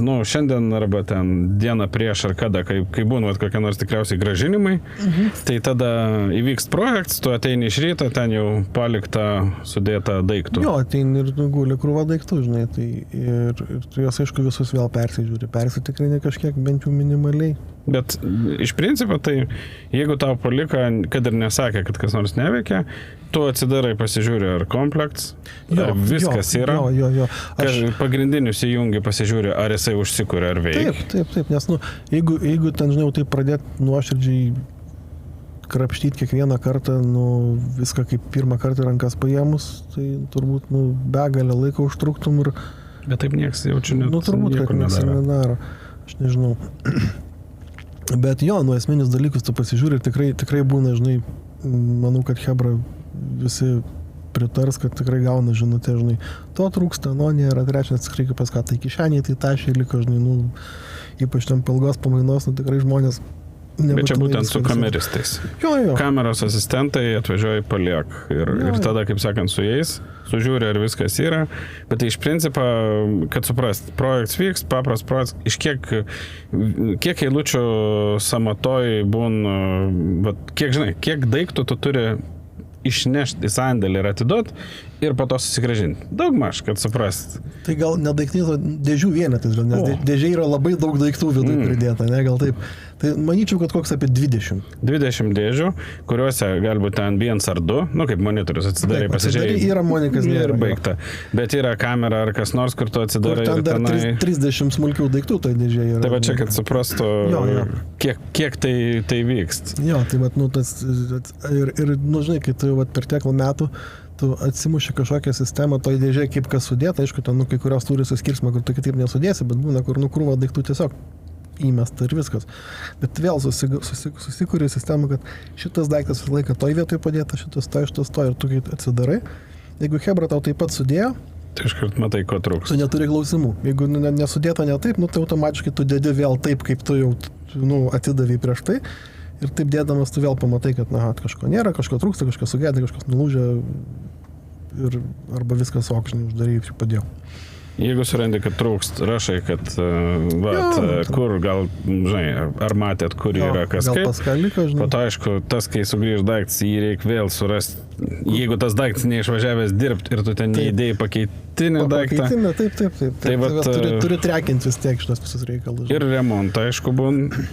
nu, šiandien arba ten dieną prieš ar kada, kai būna kokie nors tikriausiai grąžinimai, tai tada įvyks projektas, tu ateini iš ryto, ten jau palikta sudėta daiktų.
Jo, ateini ir guli krūva daiktų, žinai, tai ir tu juos, aišku, visus vėl persitikrini kažkiek, bent jau minimaliai.
Bet iš principo, tai jeigu tau palika, kad ir nesakė, kad kas nors neveikia, tu atsidarai, pasižiūri, ar komplekts, ar viskas yra.
Jo.
Pagrindinius įjungi, pasižiūri, ar jisai užsikuria, ar veikia.
Taip, nes, nu, jeigu ten, žinau, tai pradėt nuoširdžiai krapštyti kiekvieną kartą, nu, viską kaip pirmą kartą rankas paėmus, tai turbūt, nu, begalę laiko užtruktum ir...
Bet taip nieks jaučiu net
nu, turbūt, kad nieks nedaro. Aš nežinau. Bet jo, nu, esminis dalykus tu pasižiūri ir tikrai būna, žinai, manau, kad Hebra visi pritars, kad tikrai gauna žinutę, žinai, to trūksta, nėra, trečias tikrai kaip pas ką, tai kišeniai, tai tašiai liko, žinai, nu, ypač ten pilgos pamainos, nu, tikrai žmonės
Bet čia būtent su kameristais.
Jo.
Kameros asistentai atvažiuoja paliek ir tada, kaip sakant, su jais sužiūri, ar viskas yra. Bet tai iš principo, kad suprast, projektas vyks, papras projektas, iš kiek eilučių samatoj būna, kiek daiktų tu turi išnešti į sandėlį ir atiduot ir po to susigrąžinti. Daugmaž, kad suprast.
Tai gal ne daiktai, o dėžių vienetais, nes dėžiai yra labai daug daiktų viduje pridėta, ne, gal taip. Tai manyčiau, kad koks apie 20.
20 dėžių, kuriuose galbūt ten vienas ar du, kaip monitorius atsidarai, pasižiūrėjai.
Yra monikas,
ir baigta. Bet yra kamera ar kas nors, kur tu atsidarai.
Kur ten dar
tenai...
30 smulkių daiktų tai dėžėje yra.
Tai va čia, kad suprastų, kiek tai vykst.
Jo, tai va, ir žinai, kai tu per tiek metų tu atsimuši kažkokią sistemą, toj dėžėje kaip kas sudėta, aišku, ten kai kurios turi suskirsmą, kur tu kitaip nesudėsi, bet būna, kur krūva daiktų tiesiog įmesta ir viskas. Bet vėl susikūrė sistemą, kad šitas daiktas visą laiką toj vietoj padėta, šitas to ir tu kai atsidarai. Jeigu Hebra tau taip pat sudėjo,
tai iškart matai, ko trūks.
Tu neturi klausimų. Jeigu nesudėta ne taip, tai automatiškai tu dedi vėl taip, kaip tu jau atidavai prieš tai. Ir taip dėdamas tu vėl pamatai, kad kažko nėra, kažko trūksta, kažkas sugedė, kažkas nulūžė arba viskas okžinį uždarai ir padėjau.
Jeigu surandi, kad trūkst, rašai, kad kur gal, žinai, ar matėt, kur yra kas kaip.
Paskalika, žinai.
Po to, aišku, tas, kai sugrįž daiktas, jį reikia vėl surasti. Jeigu tas daiktas neišvažiavęs dirbti ir tu ten neįdėjai pakeitinį daiktą.
Taip.
Tai vat,
turi trekinti vis tiek šitas visus reikalus.
Ir remontą, aišku,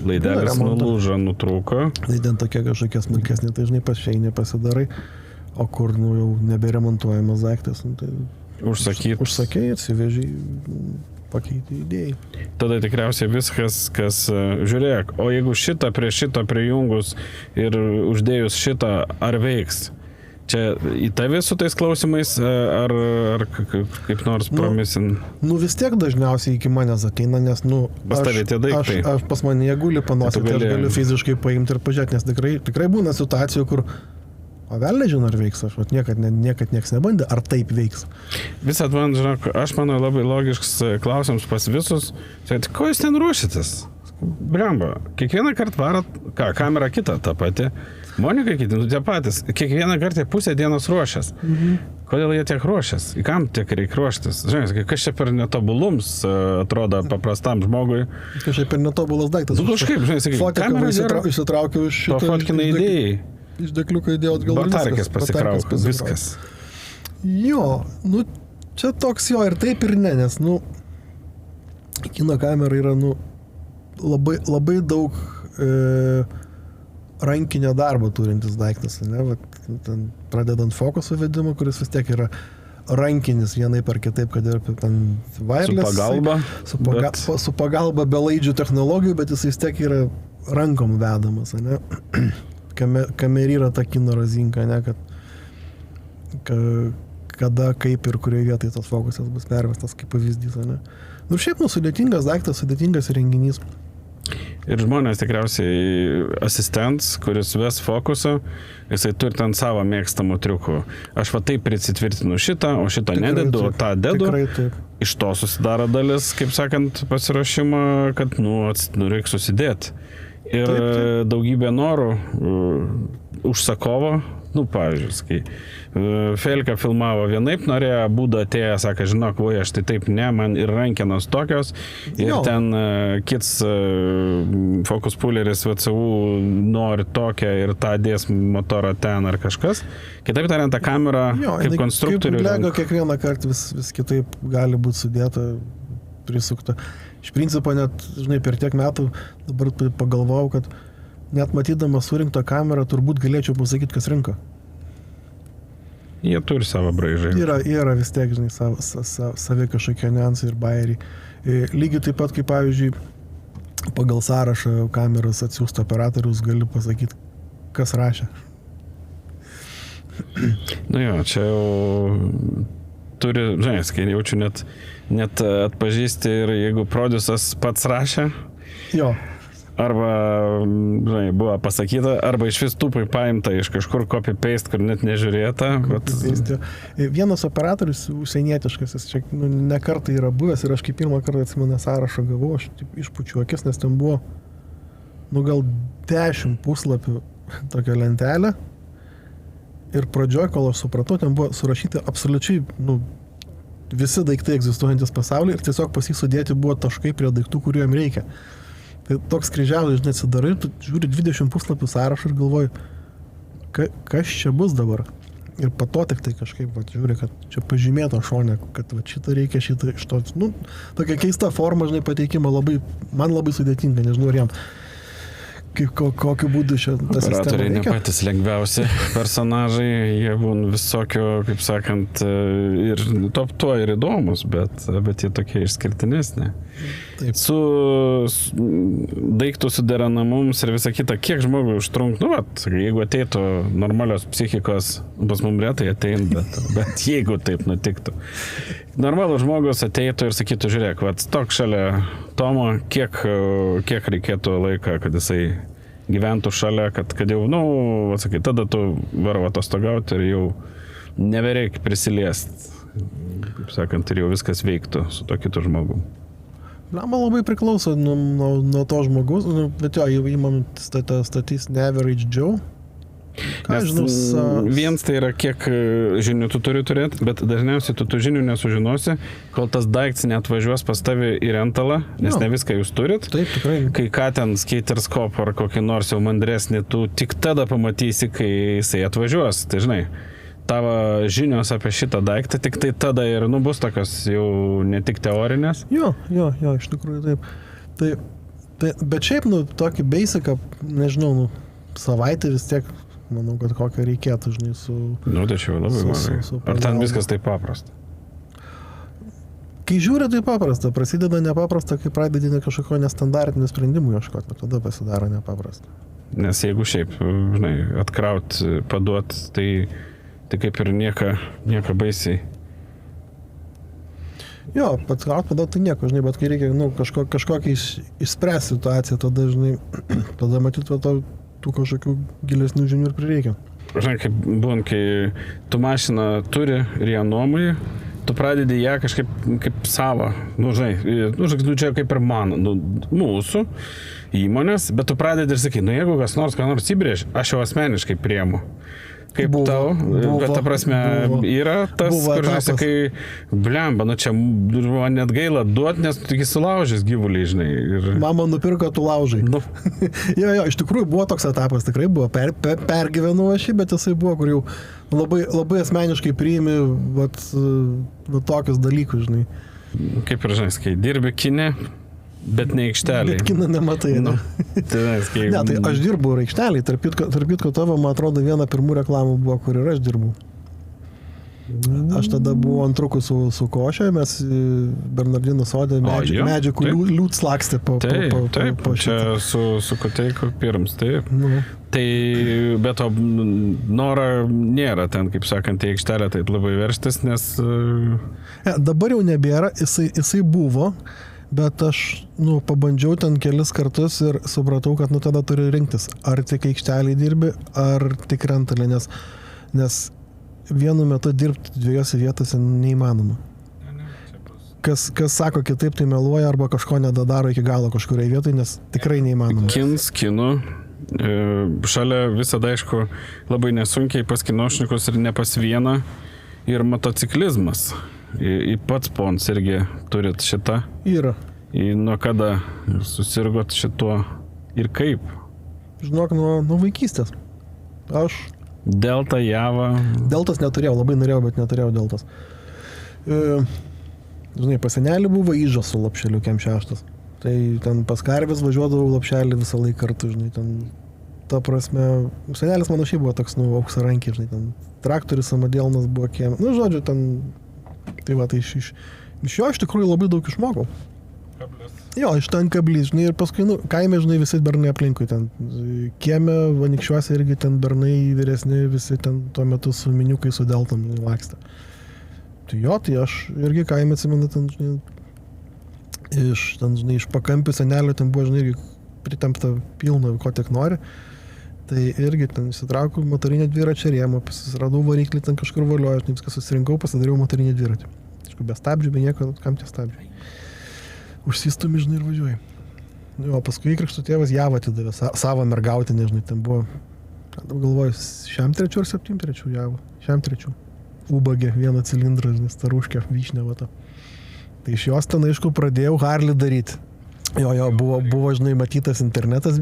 laidelis nulūžo, nutrūko.
Laident tokia kažkokia smulkesnė, tai žinai, pašeini pasidarai, o kur jau neberemontuojamas daiktas, tai... Užsakėjai, atsivežiai, pakeitė idėjai. Tada
tikriausiai viskas, kas žiūrėk, o jeigu šitą prie šito prijungus ir uždėjus šitą, ar veiks? Čia į tave su tais klausimais, ar kaip nors promisin?
Vis tiek dažniausiai iki manęs ateina, nes, aš pas mane jie guli panosyti, aš galiu fiziškai paimti ir pažiūrėti, nes tikrai būna situacijų, kur o vėl nežinau, ar veiks, aš niekad nieks nebandė, ar taip veiks.
Visat man, žinok, aš manau labai logiškas klausimas pas visus, ko jūs ten ruošitės? Blemba, kiekvieną kartą varot, kamera kita ta pati, Monika kiti, tie patys, kiekvieną kartą pusę dienos ruošęs. Kodėl jie tiek ruošęs? Į kam tiek reikia ruoštis? Žinai, kas čia per netobulums atrodo paprastam žmogui?
Kas čia per netobulas daiktas?
Kažkaip, žinai, sakai,
kamera išsitraukiau iš šito.
Pafotkinai idėjai.
Iš dekliuko įdėjau atgal.
Batarkės pasikrauk, viskas.
Jo, čia toks jo ir taip ir ne, nes, kino kamera yra, labai, labai daug rankinio darbo turintis daiktas, ne, ten pradedant fokuso vedimą, kuris vis tiek yra rankinis vienaip ar kitaip, kad ir ten wireless.
Su pagalba.
Su pagalba belaidžių technologijų, bet jis vis tiek yra rankom vedamas, ne. Kame yra ta kino razinka, ne, kad kada, kaip ir kurioje vietoje tas fokusas bus pervestas kaip pavyzdys, ne. Šiaip sudėtingas daiktas, sudėtingas renginys.
Ir žmonės tikriausiai asistents, kuris ves fokusą, jisai turi ten savo mėgstamų triukų. Aš taip prisitvirtinu šitą, o šitą nededu, o tą dedu. Iš to susidaro dalis, kaip sakant, pasiruošimo, kad, reikia susidėti. Ir daugybė norų užsakovo, pavyzdžiui, kai Felka filmavo vienaip, norėjo, būdo atėjo, sako, žinok, aš tai taip ne, man ir rankenos tokios, ir ten kits Focus Pulleris VCU nori tokią ir tą dės motorą ten ar kažkas. Kitaip tariant, ta kamera kaip konstruktorių.
Kaip Lego kiekvieną kartą vis kitaip gali būti sudėta, prisukta. Iš principo net, žinai, per tiek metų dabar pagalvojau, kad net matydamas surinktą kamerą turbūt galėčiau pasakyti, kas rinko.
Jie turi savo braižą.
Yra vis tiek, žinai, savi kažkokie niuansai ir bairiai. Lygiai taip pat, kaip pavyzdžiui, pagal sąrašą kameros atsiųsto operatorius gali pasakyti, kas rašė.
Čia jau turi, žinai, kai jaučiu net atpažįsti ir jeigu produsas pats rašė.
Jo.
Arba, žinai, buvo pasakyta, arba iš vis tupai paimta iš kažkur copy-paste, kur net nežiūrėta.
Vienas operatorius užsienietiškas, jis čia ne kartą yra buvęs ir aš kaip pirmą kartą atsimenu sąrašą gavau, aš išpučiu akis, nes ten buvo gal 10 puslapių tokia lentelė. Ir pradžioje, kol aš supratau, ten buvo surašyti absoliučiai, visi daiktai egzistuojantis pasaulyje ir tiesiog pas jį sudėti buvo taškai prie daiktų, kurių jam reikia. Tai toks kryželis, žinai, atsidarai, tu žiūri 20 puslapių sąrašą ir galvoji, kas čia bus dabar. Ir po to tik tai kažkaip, žiūri, kad čia pažymėto šone, kad šitą reikia, šitą iš to. Tokia keista forma, žinai, pateikimo man labai sudėtinga, nežinau, ar jam. kokiu būdu čia tas
Operatoriai ne patys lengviausi personažai, jie būna visokio, kaip sakant, ir tuo ir įdomus, bet jie tokie išskirtinesni.
Taip.
Su daiktų suderanamums ir visa kita, kiek žmogui užtrunk, jeigu ateitų normalios psichikos, pas mum retai ateina, bet jeigu taip nutiktų. Normalus žmogus ateitų ir sakytų, žiūrėk, stok šalia Tomo, kiek reikėtų laiką, kad jisai gyventų šalia, kad jau, sakai, tada tu varva atostogauti ir jau nebereik prisiliest, kaip sakant, ir jau viskas veiktų su to kitu žmogu.
Man labai priklauso nuo to žmogus, bet jo, įmam statistinį average Joe.
Viens tai yra, kiek žinių tu turi turėti, bet dažniausiai tu tų žinių nesužinosi, kol tas daiktas neatvažiuos pas tavį į rentalą, nes ne viską jūs turit.
Taip, tikrai.
Kai ką ten skaterscope ar kokį nors jau mandresnį, tu tik tada pamatysi, kai jisai atvažiuos. Tai žinai, tavo žinios apie šitą daiktą tik tai tada ir bus tokios jau ne tik teorinės. Jo,
iš tikrųjų taip. Bet šiaip, tokį basicą, nežinau, savaitę vis tiek, manau, kad kokią reikėtų, žinai, su...
Tai čia jau labai mažai. Ar ten viskas taip paprasta?
Kai žiūri, tai paprasta. Prasideda nepaprasta, kai pradedi kažkokio nestandartinių sprendimų ieškoti, tada pasidaro nepaprasta.
Nes jeigu šiaip, žinai, atkraut, paduot, tai kaip ir nieko baisiai.
Jo, atkraut, paduot, tai nieko, žinai, bet kai reikia kažkokį išspręsti situaciją, tada, žinai, tada matyti tų kažkokių gilesnių žinių ir prireikia.
Žinai, kaip būn, kai tu mašiną turi ir ją nuomoji, tu pradedi ją kažkaip kaip savo, čia kaip ir mano, mūsų įmonės, bet tu pradedi ir sakai, jeigu kas nors ką nors įbrėž, aš jau asmeniškai priemu. Kaip tau, bet ta prasme yra tas, kur sakai, blemba, čia man net gaila duot, nes tu tik įsilaužęs gyvuliai, žinai. Ir...
Mama nupirko, tu laužai. Jo, iš tikrųjų buvo toks etapas, tikrai buvo, pergyvenau aš jį, bet jisai buvo, kur jau labai asmeniškai priimi tokius dalykus, žinai.
Kaip ir, žinai, kai dirbi kine, bet ne aikšteliai.
Bet kiną nematai, ne?
Tai
aš dirbu aikšteliai, tarp kitko tavo, man atrodo, viena pirmų reklamų buvo, kur ir aš dirbu. Aš tada buvau antrukų su košė, mes Bernardino sode medžiagų liūts lakstė po
čia su Koteiku pirms, taip. Tai, bet to noro nėra ten, kaip sakant, į aikštelę taip labai verstis, nes...
Dabar jau nebėra, jisai buvo, bet aš, pabandžiau ten kelis kartus ir supratau, kad tada turi rinktis, ar tik aikštelį dirbi, ar tik rentalį, nes vienu metu dirbti dviejose vietose neįmanoma. Kas sako kitaip, tai meluoja arba kažko nedadaro iki galo kažkuriai vietai, nes tikrai neįmanoma.
Kinu, šalia visada, aišku, labai nesunkiai pas kinošnikus ir ne pas vieną, ir motociklizmas. Į pats pons irgi turit šitą.
Yra.
Nuo kada susirgot šituo ir kaip?
Žinok, nuo vaikystės. Aš...
Delta, Java.
Deltas neturėjau, labai norėjau, bet neturėjau deltas. Žinai, pas senelį buvo Ižas su lopšeliu Kem6. Tai ten pas karvės važiuodavau lopšelį visą laiką kartu, žinai, ten, ta prasme, senelis mano šiaip buvo toks, auksarankis, žinai, ten traktorius Samadėlnas buvo Kem. Žodžiu, ten, tai va, tai iš jo iš tikrųjų labai daug išmokau. Jo, iš ten kablys, žinai, ir paskui, kaime, žinai, visi bernai aplinkui ten. Kieme, Vanikščiuose irgi ten bernai vyresni, visi ten tuo metu su miniukai, su deltom lakstė. Tai jo, tai aš irgi kaime atsimenu, ten, žinai, iš pakampių senelio ten buvo, žinai, irgi pritempta pilna, ko tik nori. Tai irgi ten įsitraukiau motorinę dviračią rėmą, pasiradau variklį ten kažkur valioju, aš viską susirinkau, pasidariau motorinį dviratį. Aišku, be stabdžių, be nieko, kam tie stabdžiai. Užsistumi, žinai, ir važiuoji. Jo, paskui įkrikštų tėvas Javą atidavė, savo mergautį, nežinai, ten buvo, galvoju, 3 ar 7 Javą, 3. Ubagė, vieną cilindrą, žinai, staruškę, vyšnę, va tą. Tai iš jos ten, aišku, pradėjau Harley daryti. Jo, buvo, žinai, matytas internetas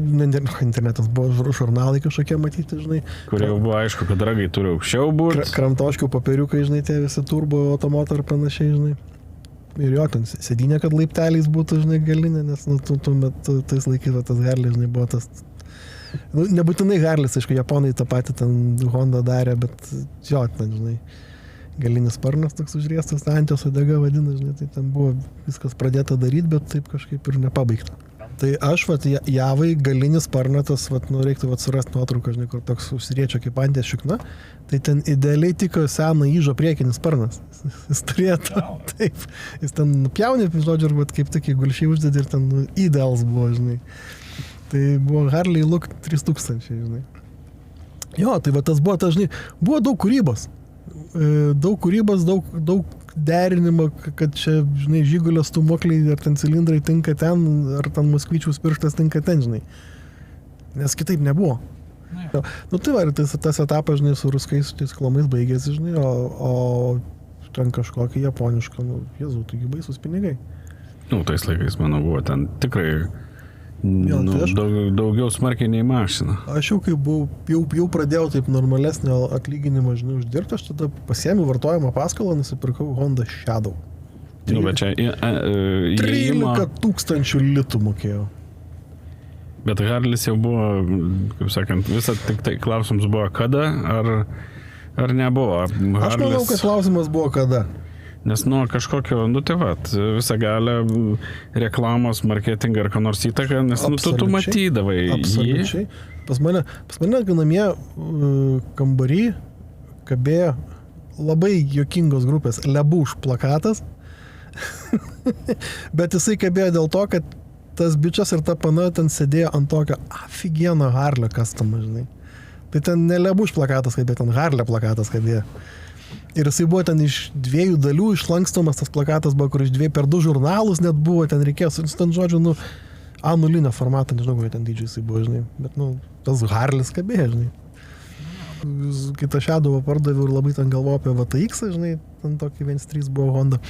buvo žurnalai kažkokie matyti, žinai.
Kurie jau buvo aišku, kad ragai turi aukščiau būti.
Kramtoškių papiriukai, žinai, tie visi turbo automoto ir panašiai, žinai. Ir jo, ten sėdynė, kad laipteliais būtų, žinai, galinė, nes tuo metu tais laikais tas Harley, žinai, buvo tas Nu, nebūtinai Harlis, aišku, japonai tą patį ten Honda darė, bet jo, ten, žinai, galinis sparnas toks užriestas, antios odega vadina, žinai, tai ten buvo viskas pradėta daryti, bet taip kažkaip ir nepabaigta. Tai aš, vat, javai galinis sparnatas, vat, nu, reiktų vat, surasti nuotrauką, žinai, kur toks užsiriečia kaip anties šikna, tai ten idealiai tiko seną įžo priekinis sparnas. Jis turėtų, taip, jis ten nupjaunė, žodžiu, ir vat, kaip tik gulšiai uždėdė ir ten nu, ideals buvo, žinai. Tai buvo Harley Look 3000, žinai. Jo, tai va tas buvo, žinai, buvo daug kūrybos. Daug derinimo, kad čia, žinai, žygulio stumokliai, ar ten cilindrai tinka ten, ar ten Moskvyčiaus pirštas tinka ten, žinai. Nes kitaip nebuvo. Nu tai va, ir tas etapas, žinai, su ruskais tais klomais baigėsi, žinai, o ten kažkokį japonišką, nu, jezu, taigi baisus pinigai.
Nu, tais laikais, manau, buvo ten tikrai daugiau smarkiai nei mašina.
Aš jau kai jau pradėjau taip normalesnio atlyginimo, žinai, uždirbti, aš tada pasiėmiau vartojimą paskolą, nusipirkau Honda Shadow.
Nu, bet čia
13 000 litų mokėjau.
Bet Harlis jau buvo, kaip sakant, visą tik tai klausimas buvo kada, ar nebuvo. Harlis...
Aš manau, kad klausimas buvo kada.
Nes nuo kažkokio, nu tai vat, visą galę reklamos, marketingą ar ką nors įtaką, nes nu, tu matydavai jį.
Pas mane namie kambarį kabėjo labai juokingos grupės Lebuš plakatas, bet jisai kabėjo dėl to, kad tas bičias ir ta pana ten sėdėjo ant tokio aфиgieno Harley custom, žinai. Tai ten ne Lebuš plakatas kabėjo, ten Harley plakatas kabėjo. Ir jisai buvo ten iš 2 dalių išlankstomas, tas plakatas buvo, kur iš 2 per 2 žurnalus net buvo, ten reikėjo, ten žodžiu, nu, A0 formatą, nežinau, kur ten dydžiai jisai buvo, žinai, bet, nu, tas Harlis kabėjo, žinai. Kai tą Shadow'ą pardaviau ir labai ten galvojau apie VTX, žinai, ten tokį 1.3 buvo Honda.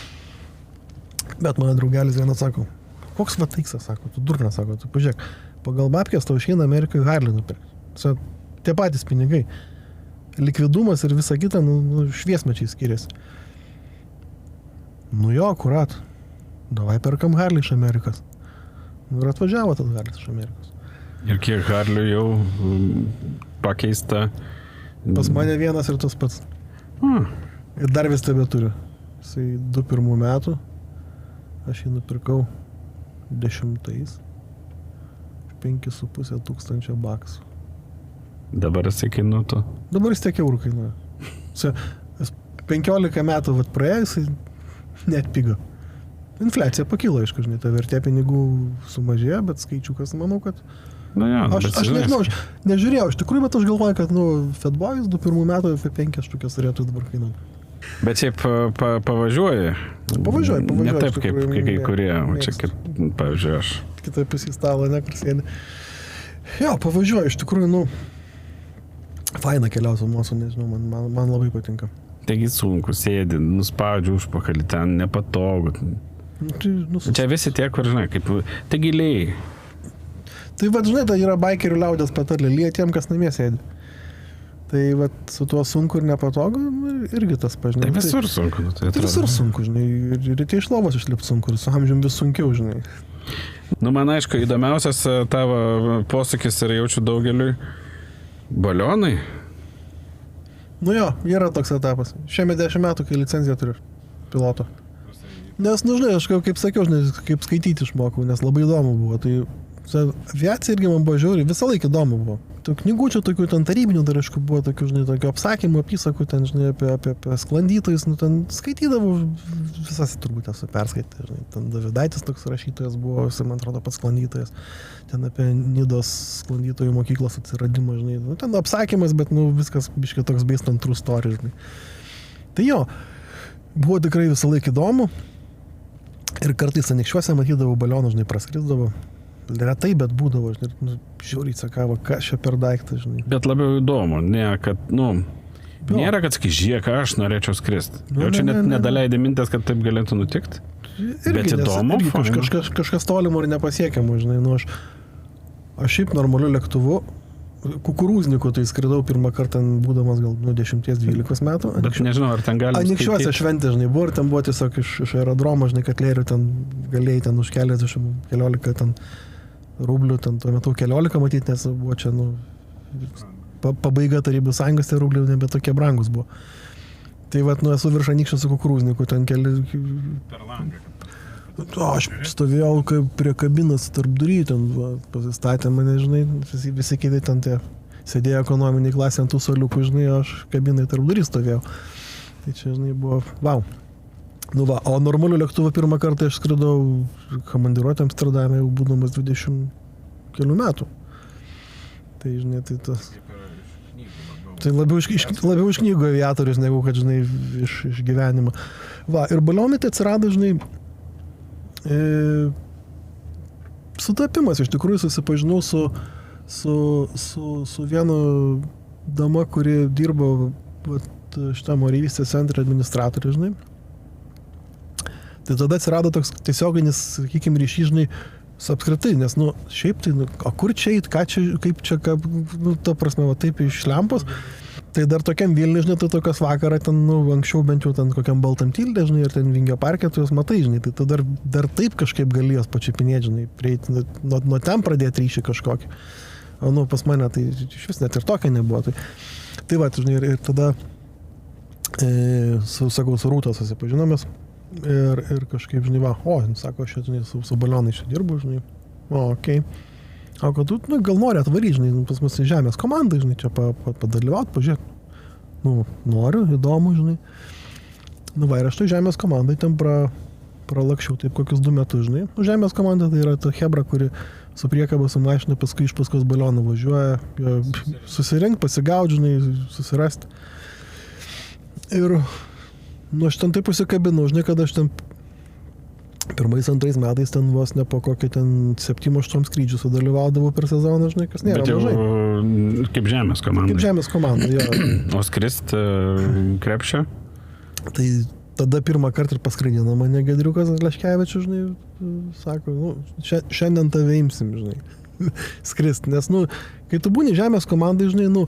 Bet mano draugelis vienas sako, koks VTX, sako, tu durnas, sako, tu pažiūrėk, pagal babkės tau išeina Amerikai Harley nupirkti. Tie patys pinigai. Likvidumas ir visa kita, nu, šviesmečiai skiriasi. Nu jo, akurat. Davai perkam Harley iš Amerikos. Nu ir atvažiavo tas Harley iš Amerikos.
Ir kiek Harley jau pakeista?
Pas mane vienas ir tas pats. Ir dar vis tebe turiu. Jisai 2001 metų. Aš jį nupirkau 10 5,5 tūkstančio baksų.
Dabar jisai kainuotų?
Dabar jis tiek eurų kainuoja. 15 metų vat praėjo, jisai net pigo. Infliacija pakilo, aišku, žinai, ta vertė pinigų sumažėjo, bet skaičiukas, manau, kad...
Na ja,
aš nežinau, aš nežiūrėjau, iš tikrųjų, bet aš galvoju, kad, nu, Fatboys 2001 metų apie 5 štukės turėtų dabar kainuoti.
Bet šiaip pavažiuoji?
Pavažiuoju.
Ne taip, kaip kai kurie, o čia kaip, pavyzdžiui, aš.
Kitą pusį stalo, ne, kur sėdi. Jo, pavažiuoju, iš tikrųjų, nu, faina keliausiu mūsų, nežinau, man labai patinka.
Taigi sunku, sėdi, nuspaudžiu užpakalį, ten nepatogu. Čia visi tie, kur, žinai, kaip, tai giliai.
Tai vad, žinai, tai yra baikerių liaudės patarlė, lyja tiem, kas namie sėdi. Tai vat, su tuo sunku ir nepatogu, irgi tas pažinai.
Tai visur sunku, nu, tai atrodo.
Tai visur sunku, žinai, ir tie iš lovos išlipti sunku, ir su amžium vis sunkiau, žinai.
Nu, man aišku, įdomiausias tavo posakis ir jaučiu daugeliui balionai.
Nu jo, yra toks etapas. Šiame 10 metų, kai licenciją turiu piloto. Nes, nu žinai, aš kaip sakiau, žinai, kaip skaityti išmokau, nes labai įdomu buvo. Tai aviacija irgi man buvo žiauriai, visą laiką įdomu buvo. Tų knygučių, tokių ten tarybinių dar, aišku, buvo tokių, žinai, tokių apsakymų, apysakų, ten, žinai, apie sklandytojus, nu, ten skaitydavau, visas turbūt esu perskaitęs, žinai, ten Davidaitis toks rašytojas buvo, jis, man atrodo, pats sklandytojas, ten apie Nidos sklandytojų mokyklos atsiradimą, žinai, nu, ten apsakymas, bet, nu, viskas biškai toks based on true story, žinai. Tai jo, buvo tikrai visą laiką įdomu ir kartais Anykščiuose matydavau balionų, žinai, praskrisdavo. Retai, bet būdavo, žinai, nu, žiauriai sakavo, kas čia per daiktą, žinai.
Bet labiau įdomu, ne, kad, nu, nėra, kad sakai, žiūrėk, aš norėčiau skristi. Jau čia net nedaleidė mintis, kad taip galėtų nutikti. Bet įdomu.
Kažkas tolimo ir nepasiekiamo, žinai, nu, aš šiaip normaliu lėktuvu, kukurūzniku, tai skridau pirmą kartą, būdamas gal nuo 10-12 metų.
Bet nežinau, ar ten gali
Anykščiuose šventė, žinai, buvo, ir ten buvo tiesiog iš aerodromo, žinai, Katlėrių, ten galėjai ten už keliasdešimt, keliolika ten rublių, ten tuo metu 14 matyti, nes buvo čia, pabaiga Tarybų Sąjungos, tai rublių nebe tokie brangus buvo. Tai esu virš Anykščio su kukurūzniku, ten keli...
Per langą.
Aš stovėjau prie kabinos tarp durį, ten pasistatė mane, žinai, visi kiti ten tie sėdėjo ekonominiai klasė ant tų soliukų, žinai, aš kabinai tarp durį stovėjau. Tai čia, žinai, buvo, wow. O normaliu lėktuvu pirmą kartą aš skridau komandiruotę Amsterdame, jau būdamas 20 kelių metų. Tai, žinai, tai tas... Tai labiau iš knygų aviatorius, negu, kad, žinai, iš gyvenimo. Ir balionai tai atsirado, žinai, sutapimas. Iš tikrųjų susipažinau su vienu dama, kuri dirbo šitam oreivystės centre administratorių, žinai. Tai tada atsirado toks tiesioginis, sakykime, ryšys, žinai, apskritai, nes, šiaip tai, o kur čia eit, ką čia, kaip čia, ta prasme, taip iš lempos, tai dar tokiam Vilniui, žinai, tai tokios vakarą ten, anksčiau bent jau ten kokiam Baltam Tilde, žinai, ir ten Vingio parke, tu jos matai, žinai, tai tu dar taip kažkaip galėjos pačiupinėti, žinai, prieiti, nuo ten pradėti ryšį kažkokį. O, pas mane, tai iš vis net ir tokia nebuvo. Tai va, žinai, ir tada, su Rūta susipažinomės. Ir kažkaip, žinai, sako, aš, žinai, su balionai čia dirbu, žinai, okei. O, kad tu, gal nori atvaryti, žinai, pas mus į žemės komandą, žinai, čia padalyvauti, pažiūrėti. Noriu, įdomu, žinai. Ir aš tai žemės komandai ten pralakščiau taip kokius 2 metus, žinai. Žemės komanda tai yra ta hebra, kuri su priekaba su mašina paskui iš paskos balionų važiuoja, susirinkti, pasigaudži, žinai, susirasti. Ir aš ten taip pasikabinau, žinai, kad aš ten 1-2 metais ten vos ne po kokį ten 7-8 skrydžių sudalyvaudavau per sezoną, žinai, kas nėra mažai.
Bet jau kaip žemės komanda.
Kaip žemės komanda, jo.
O skrist krepšio?
Tai tada pirmą kartą ir paskraidino mane Gedriukas Leškevičius, žinai, sako, šiandien tave imsim, žinai, skrist, nes, kai tu būni žemės komandai, žinai,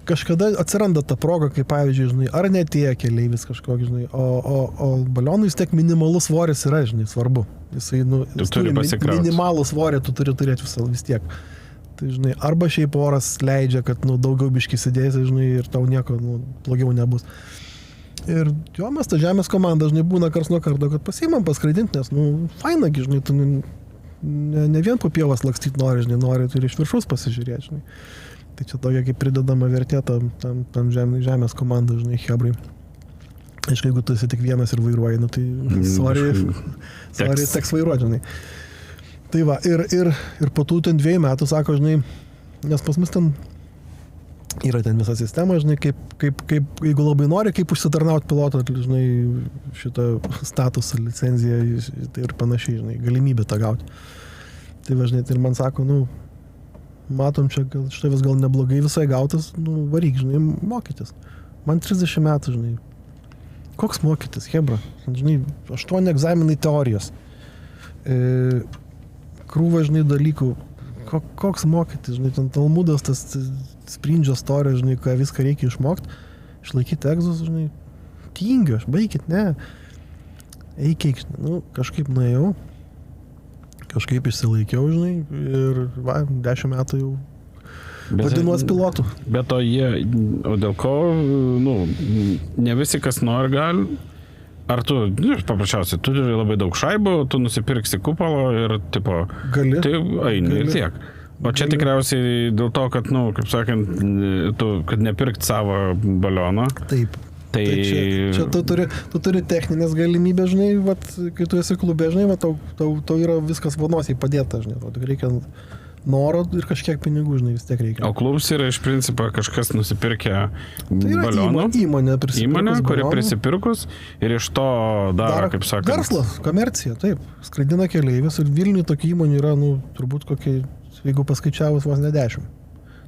kažkada atsiranda ta proga, kaip pavyzdžiui, žinai, ar netėjo keleivis kažkokį, žinai, o balionui vis tiek minimalus svoris yra, žinai, svarbu. Jisai, jis turi minimalų svorį, tu turi turėti vis tiek. Tai, žinai, arba šiaip oras leidžia, kad, daugiau biškį sėdėsi, žinai, ir tau nieko, blogiau nebus. Ir jo, mes ta žemės komanda, žinai, būna kars nuo karto, kad pasiimam paskraidinti, nes, faina, žinai, tu ne vien po pievas lakstyti nori, žinai, nori, turi iš viršus pasižiūrėti, žinai. Tai čia tokia kaip pridedama vertė tam žemės komandai, žinai, hebrai. Aišku, jeigu tu esi tik vienas ir vairuoji, tai sorry, teks vairuoti, žinai. Tai va, ir po tų ten 2 metų, sako, žinai, nes pas mus ten yra ten visa sistema, žinai, kaip jeigu labai nori, kaip užsitarnauti piloto, žinai, šitą statusą, licenciją ir panašiai, žinai, galimybę tą gauti. Tai va, žinai, ir man sako, matom čia, šitas gal neblogai visai gautas, varyk, žinai, mokytis. Man 30 metų, žinai. Koks mokytis, hebra? Žinai, 8 egzaminai teorijos. Krūva, žinai, dalykų. Koks mokytis, žinai, ten Talmudas, tas sprindžio storija, žinai, ką viską reikia išmokti, išlaikyti egzus, žinai. Tingiu, aš baigit, ne. Eik, kažkaip nuėjau. Kažkaip išsilaikiau, žinai, ir 10 metų jau vadinuos pilotų.
Bet o dėl ko, ne visi, kas nori, gali, ar tu, paprasčiausiai, tu turi labai daug šaibų, tu nusipirksi kupolo ir, tipo,
gali,
tai eini ir tiek. O čia tikriausiai dėl to, kad, kaip sakant, kad nepirkt savo balioną.
Taip. Tai čia tu turi techninės galimybės, žinai, kai tu esi klube, žinai, tau yra viskas vanosiai padėta, žinai, reikia noro ir kažkiek pinigų, žinai, vis tiek reikia.
O klubs yra iš principo kažkas nusipirkę balionų.
Įmonė,
kuri prisipirkus ir iš to daro, kaip sakant.
Verslas, komercija, taip, skraidina keleivius ir Vilniuje tokių įmonių yra, turbūt kokie, jeigu paskaičiavus vos ne 10.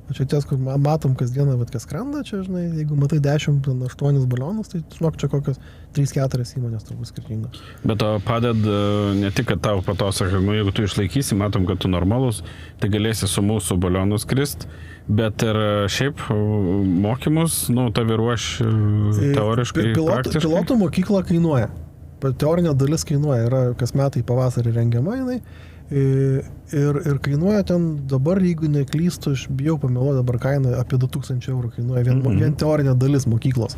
Čia ties, kur matom kasdieną, kas skrenda, čia, žinai, jeigu matai 10-8 balionus, tai žinok, čia kokios 3-4 įmonės turbūt skirtingos.
Bet to padeda ne tik, kad tau po to sakai, jeigu tu išlaikysi, matom, kad tu normalus, tai galėsi su mūsų balionu skrist, bet ir šiaip mokymus, tavi ruoš teoriškai, praktiškai.
Pilotų mokykla kainuoja. Teorinė dalis kainuoja, yra kas metai pavasarį rengiama jinai. Ir kainuoja ten dabar, jeigu neklystu, aš bijau pameluoti dabar kainą, apie 2000 eurų kainuoja vien teorinė dalis mokyklos.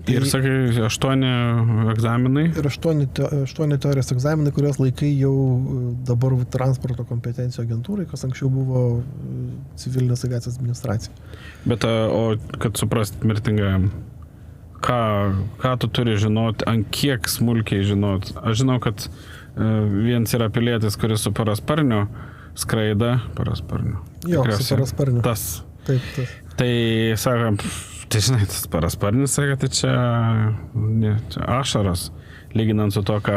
Ir sakai, 8 egzaminai?
Ir 8 teorijos egzaminai, kurios laikai jau dabar transporto kompetencijų agentūrai, kas anksčiau buvo civilinės aviacijos administracija.
Bet, o kad suprast mirtingajam, ką tu turi žinoti, ant kiek smulkiai žinoti? Aš žinau, kad vienas yra pilietis, kuris su parasparniu skraida.
Jo, su parasparniu.
Tas.
Taip, tas.
Tai, sakom, tai žinai, tas parasparnis, sakė, tai čia ašaras, lyginant su to, ką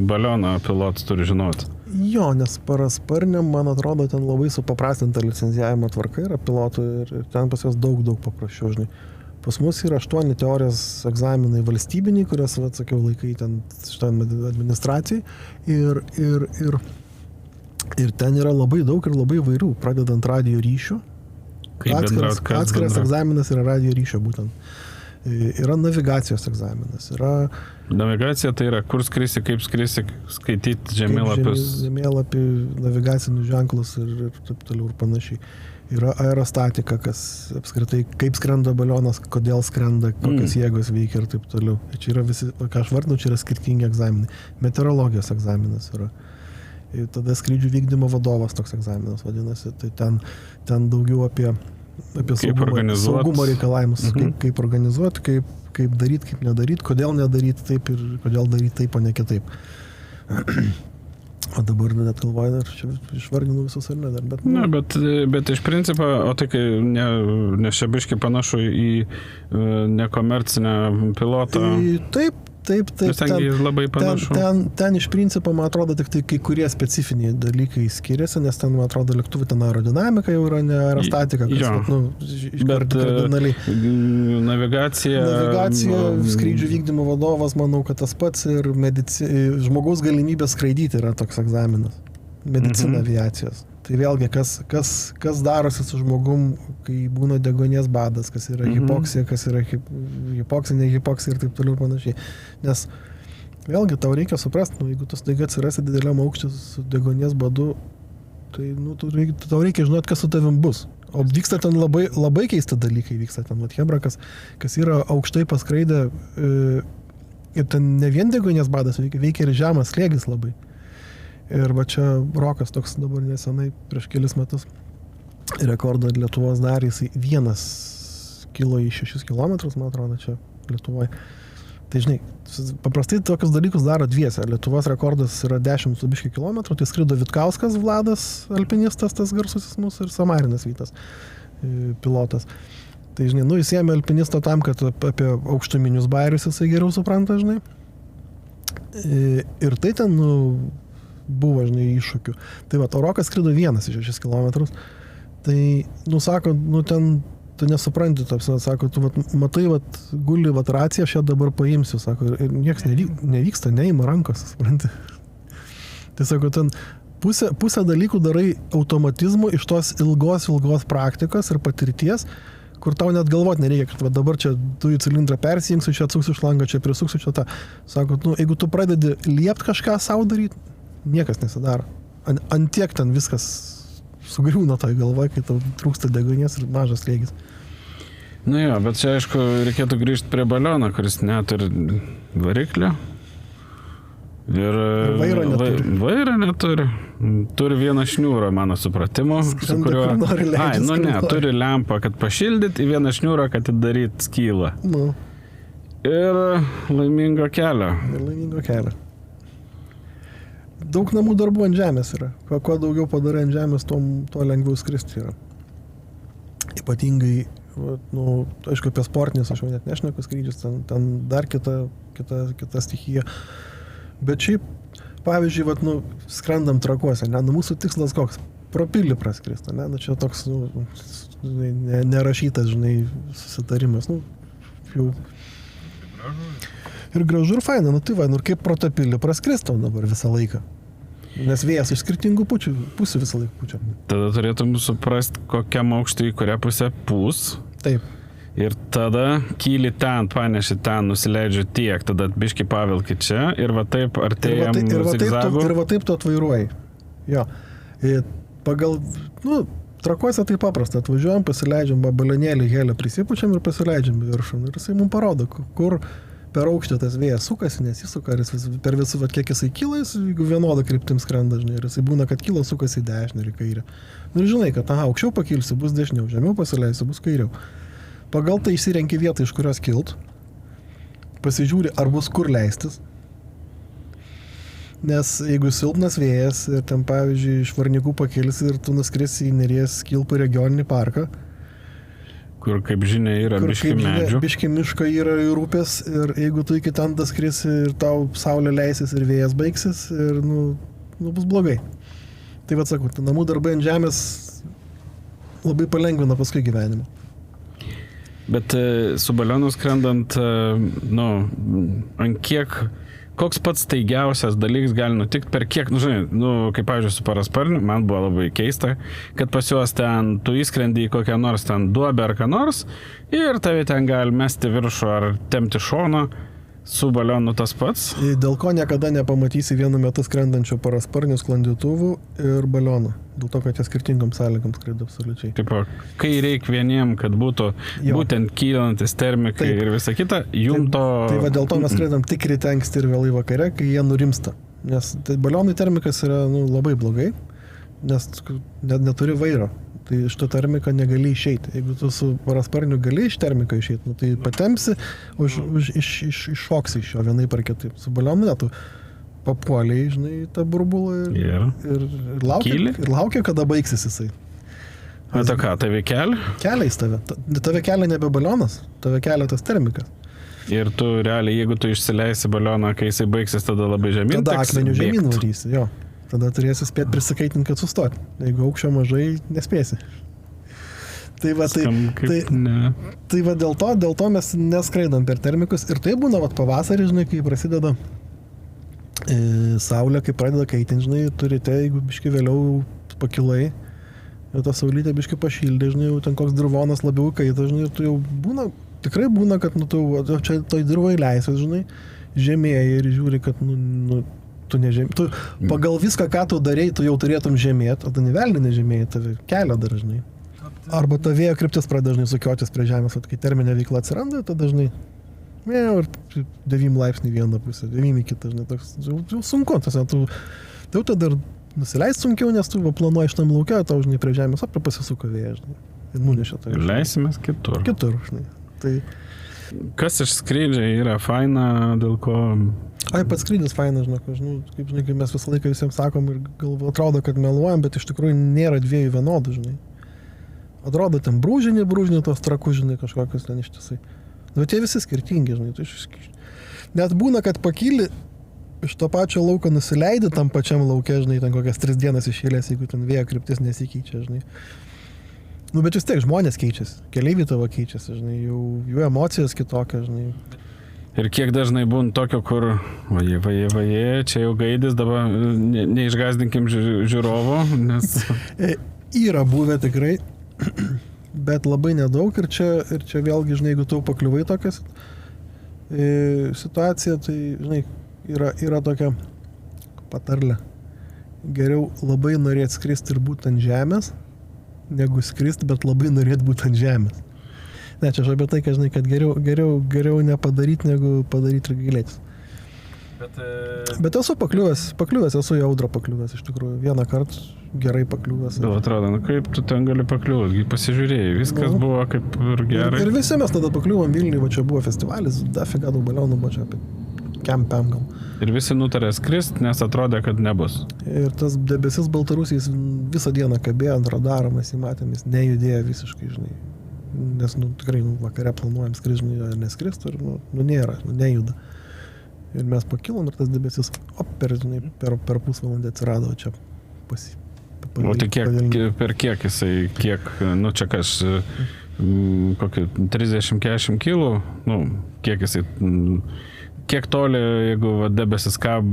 balioną pilotas turi žinoti.
Jo, nes parasparniam, man atrodo, ten labai supaprastinta licenzijavimo tvarka yra pilotų ir ten pas juos daug paprasčiau, žinai. Pas mus yra 8 teorijos egzaminai valstybiniai, kurios, atsakiau, laikai ten šitam administracijai ir ten yra labai daug ir labai įvairių, pradedant radio ryšių. Atskiras egzaminas yra radio ryšio būtent. Yra navigacijos egzaminas.
Navigacija tai yra, kur skrisi, kaip skrisi, skaityti žemėlapius.
Žemėlapį, navigacinius ženklus ir taip toliau ir panašiai. Yra aerostatika, kas apskritai, kaip skrenda balionas, kodėl skrenda, kokios jėgos veikia ir taip toliau. Čia yra visi, ką aš vardinu, čia yra skirtingi egzaminai. Meteorologijos egzaminas yra. Ir tada skrydžių vykdymo vadovas toks egzaminas vadinasi. Tai ten daugiau apie saugumo reikalavimus, kaip organizuoti, kaip daryti, kaip nedaryti, kodėl nedaryti taip ir kodėl daryti taip, o ne kitaip. O dabar net galvoju, ar čia išvarginu visus ar ne dar.
Bet iš principo, o tai kai nešebiškai panašu į nekomercinę pilotą. Taip. Labai panašu.
Ten iš principo, man atrodo, tik tai kai kurie specifiniai dalykai skiriasi, nes ten, man atrodo, lėktuvų ten aerodinamika jau yra ne aerostatika, bet
navigacija,
skrydžių vykdymo vadovas, manau, kad tas pats ir žmogaus galimybė skraidyti yra toks egzaminas. Medicina aviacijos. Tai vėlgi, kas darosi su žmogum, kai būna deguonies badas, kas yra hipoksija, kas yra hipoksinė hipoksija ir taip toliau ir panašiai. Nes vėlgi, tau reikia suprasti, jeigu tu staiga atsirasi dideliam aukštį su deguonies badu, tai tau reikia žinoti, kas su tavim bus. O vyksta ten labai keisti dalykai, vyksta ten Hebra, kas yra aukštai paskraidę ir ten ne vien deguonies badas veikia ir žemas slėgis labai. Ir va čia Rokas toks dabar nesenai, prieš kelis metus, rekordą Lietuvos darė, jisai 1 kilo į 6 kilometrus, man atrodo, čia Lietuvoje. Tai žinai, paprastai tokius dalykus daro dviese. Lietuvos rekordas yra 10 su biškį kilometrų, tai skrido Vitkauskas Vladas, alpinistas, tas garsusis mūsų, ir Samarinas Vytas, pilotas. Tai žinai, jis ėmė alpinistą tam, kad apie aukštuminius bairius jisai geriau supranta, žinai. Ir tai ten, buvo, žinai, iššūkių. Tai va, Rokas skrido 1 į 6 kilometrus. Tai, sako, ten tu nesupranti, sako, tu matai, guli raciją, aš ją dabar paimsiu, sako, ir nieks nevyksta, neima rankos, supranti. Tai sako, ten pusę dalykų darai automatizmu iš tos ilgos praktikos ir patirties, kur tau net galvoti nereikia, kad dabar čia dujų cilindrą persijungsiu, čia atsuksiu šlangą, čia prisuksiu, čia tą. Sako, jeigu tu pradedi liept kažką savo daryti, niekas nesidaro. Ant tiek ten viskas sugriūna toj galvoj, kai tau trūksta deguonies ir mažas slėgis.
Jo, bet čia, aišku, reikėtų grįžti prie baliono, kuris neturi variklio. Ir vairo neturi. Turi vieną šniūrą, mano supratimu, su kuriuo... turi lempą, kad pašildyti, į vieną šniūrą, kad atidaryti skylą. Ir laimingo kelio.
Daug namų darbų ant žemės yra. Kuo daugiau padarai ant žemės, tuo lengviau skristi yra. Ypatingai, aišku, apie sportinės, aš jau net nešneku skrydžius, ten dar kita stichija. Bet šiaip, pavyzdžiui, skrendam Trakuose, mūsų tikslas koks? Pro pilį praskristi, čia toks, nerašytas, žinai, susitarimas, jau... Ir gražu ir faina, tai kaip pro tą pilį praskristam dabar visą laiką. Nes vėjas iš skirtingų pusių visą laiką pučia.
Tada turėtum suprasti, kokiam aukštį į kurią pusę pūs.
Taip.
Ir tada kyli ten, paneši ten, nusileidžiu tiek, tada biški pavilki čia ir va taip artėjam zigzagu.
Ir va taip tu atvairuoji. Jo. Ir pagal, Trakuose tai paprasta, atvažiuojam, pasileidžiam, balionėlį helę prisipučiam ir pasileidžiam viršų. Ir jisai mums parodo, kur per aukštį tas vėjas sukasi, nesisuka, ir jis per visų, kiek jisai kyla, jis vienodą kryptim skrenda, žinai, ir jisai būna, kad kyla, sukasi į dešinę ir į kairę. Ir žinai, kad aukščiau pakilsi, bus dešiniau, žemiau pasileisi, bus kairiau. Pagal tai išsirenki vietą, iš kurios kilt, pasižiūri, ar bus kur leistis. Nes jeigu silpnas vėjas ir ten, pavyzdžiui, iš Varnikų pakilsi ir tu nuskrisi į Neries Kilpų regioninį parką,
kur, kaip žinia, yra biški medžių.
Biški miško yra ir upės, ir jeigu tu iki ten daskrisi ir tau saulė leisis ir vėjas baigsis, ir, bus blogai. Tai vad sakau, namų darbai ant žemės labai palengvina paskui gyvenimą.
Bet su balionu skrendant, ant kiek, koks pats staigiausias dalykas gali nutikti, per kiek, kaip pavyzdžiui su parasparniu, man buvo labai keista, kad pas juos ten, tu įskrendi į kokią nors ten duobę ar ką nors ir tave ten gali mesti viršų ar tempti šoną, su balionu tas pats.
Dėl ko niekada nepamatysi vienu metu skrendančio parasparnių, sklandytuvų ir balionų. Dėl to, kad jie skirtingom sąlygom skraido absoliučiai.
Taip, kai reikia vieniem, kad būtų būtent kylantis termikai ir visa kita, jum to...
Tai va dėl to mes skraidam tik ryte anksti ir vėlai vakare, kai jie nurimsta. Nes balionai termikas yra labai blogai, nes neturi vairo. Tai iš to termika negali išeiti. Jeigu tu su parasparniu gali iš termiko išeiti, tai patempsi, iššoksi iš jo vienai par kitaip. Su balionu tu papuoliai, žinai, tą burbulą ir laukia, kada baigsis jisai.
O to ką, tave kelia?
Kelia į tave. Tave kelia nebe balionas, tave kelia tas termikas.
Ir tu realiai, jeigu tu išsileisi balioną, kai jisai baigsis, tada labai žemyn.
Tada akmenių žemyn varysi, jo. Tada turėsi spėti prisikaitinti, kad sustoti. Jeigu aukščio mažai, nespėsi. Tai va, tai va dėl to mes neskraidam per termikus. Ir tai būna pavasarį, žinai, kai prasideda saulė, kai pradeda kaitinti, žinai, turite, jeigu biški vėliau pakilai, ir ta saulytė biški pašildė, žinai, jau ten koks dirvonas labiau kaita, žinai, ir tu jau tikrai būna, kad čia toj dirvai leisės, žinai, žemėja ir žiūri, kad tu nežemėjai. Tu pagal viską, ką tu darei, tu jau turėtum žemėti, o tu nevelnį nežemėjai, tave kelia dar dažnai. Arba ta vėjo kryptis pradeda dažnai sukiotis prie žemės, kai terminė veikla atsiranda, tai dažnai ir 9 laipsnių vieną pusę, 9 kitą, žinai, toks jau sunku, tu tada nusileist sunkiau, nes tu planuoji šitam laukia, tau, žinai, prie žemės, pasisuko vėją, žinai, ir nunešė tai.
Leisimės kitur.
Kitur, žinai. Tai...
Kas iš skrydžiai yra faina, dėl ko...
Pats skrydis faina, žinok, kaip žinai, kai mes visą laiką visiems sakom ir atrodo, kad meluojam, bet iš tikrųjų nėra dviejų vienodų, žinai. Atrodo, ten brūžinį tos trakus, žinai, kažkokius ten ištisai. Bet jie visi skirtingi, žinai. Net būna, kad pakyli iš to pačio lauko nusileidi tam pačiam lauke, žinai, ten kokias 3 dienas išėlės, jeigu ten vėjo kryptis nesikeičia, žinai. Bet vis tiek žmonės keičiasi, keleiviai tavo keičiasi, žinai, jų emocijos kitokios, žinai.
Ir kiek dažnai būna tokio, kur vaje, čia jau gaidis, dabar neišgazdinkim žiūrovo, nes...
Yra buvę tikrai, bet labai nedaug ir čia vėlgi, žinai, jeigu tu pakliuvai tokias situaciją, tai, žinai, yra tokia patarlė. Geriau labai norėt skristi ir būti ant žemės, negu skristi, bet labai norėt būti ant žemės. Ne, čia aš apie tai, kad, žinai, kad geriau nepadaryti, negu padaryti ir gailėtis. Bet esu pakliuvęs, esu į audrą pakliuvęs, iš tikrųjų. Vieną kartą gerai pakliuvęs.
Gal atrodo, kaip tu ten gali pakliūti, pasižiūrėjai, viskas buvo kaip ir gerai.
Ir visi mes tada pakliuvom Vilniui, va čia buvo festivalis, dafiga daug balionų buvo čia apie kempiam gal. Ir
visi nutarė skrist, nes atrodė, kad nebus.
Ir tas debesis Baltarusiais visą dieną kabėjo ant radaro, mes jį matėm, jis nejudėjo visiškai, žinai. Nes, tikrai, vakare planuojam skrist, žinai, ar neskrist, ir, nėra, nejuda. Ir mes pakilom ir tas debesis, per pusvalandį atsirado čia pasi.
O tai per kiek jisai, čia kas, kokį 30-40 kilų, kiek jisai, kiek toli, jeigu debesis kab,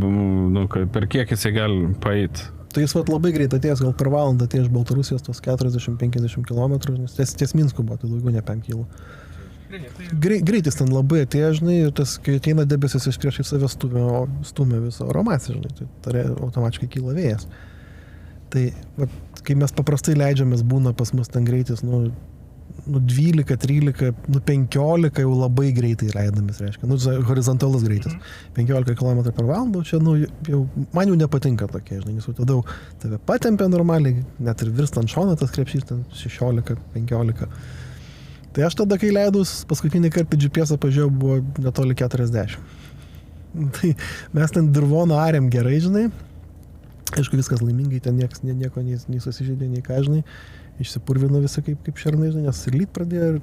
per kiek jisai gali paeiti?
Tai jis labai greit atėjęs, gal per valandą atėjo iš Baltarusijos tos 40-50 km, nes ties Minsku buvo, tai daugiau ne 5 kilų. Greitis ten labai atėjo, žinai, ir tas, kai ateina debesis iš priešai save stumia visą oro masę, žinai, tai automatiškai kyla vėjas. Tai, va, kai mes paprastai leidžiamės, būna pas mus ten greitis, 12, 13, 15 jau labai greitai leidamis, reiškia, horizontalus greitis. 15 km/h, čia, jau, man jau nepatinka tokie, žinai, nes jau tada tave patempia normaliai, net ir virstant šoną tas krepšys, ten 16, 15. Tai aš tada, kai leidus, paskutinį kartą GPS pažiūrėjau, buvo netoli 40. Tai mes ten dirvoną arėm gerai, žinai. Aišku, viskas laimingai, ten nieko nei susižeidė, nei ką, žinai. Išsipurvino visą kaip šernai, žinai, nes ir lyt pradėjo.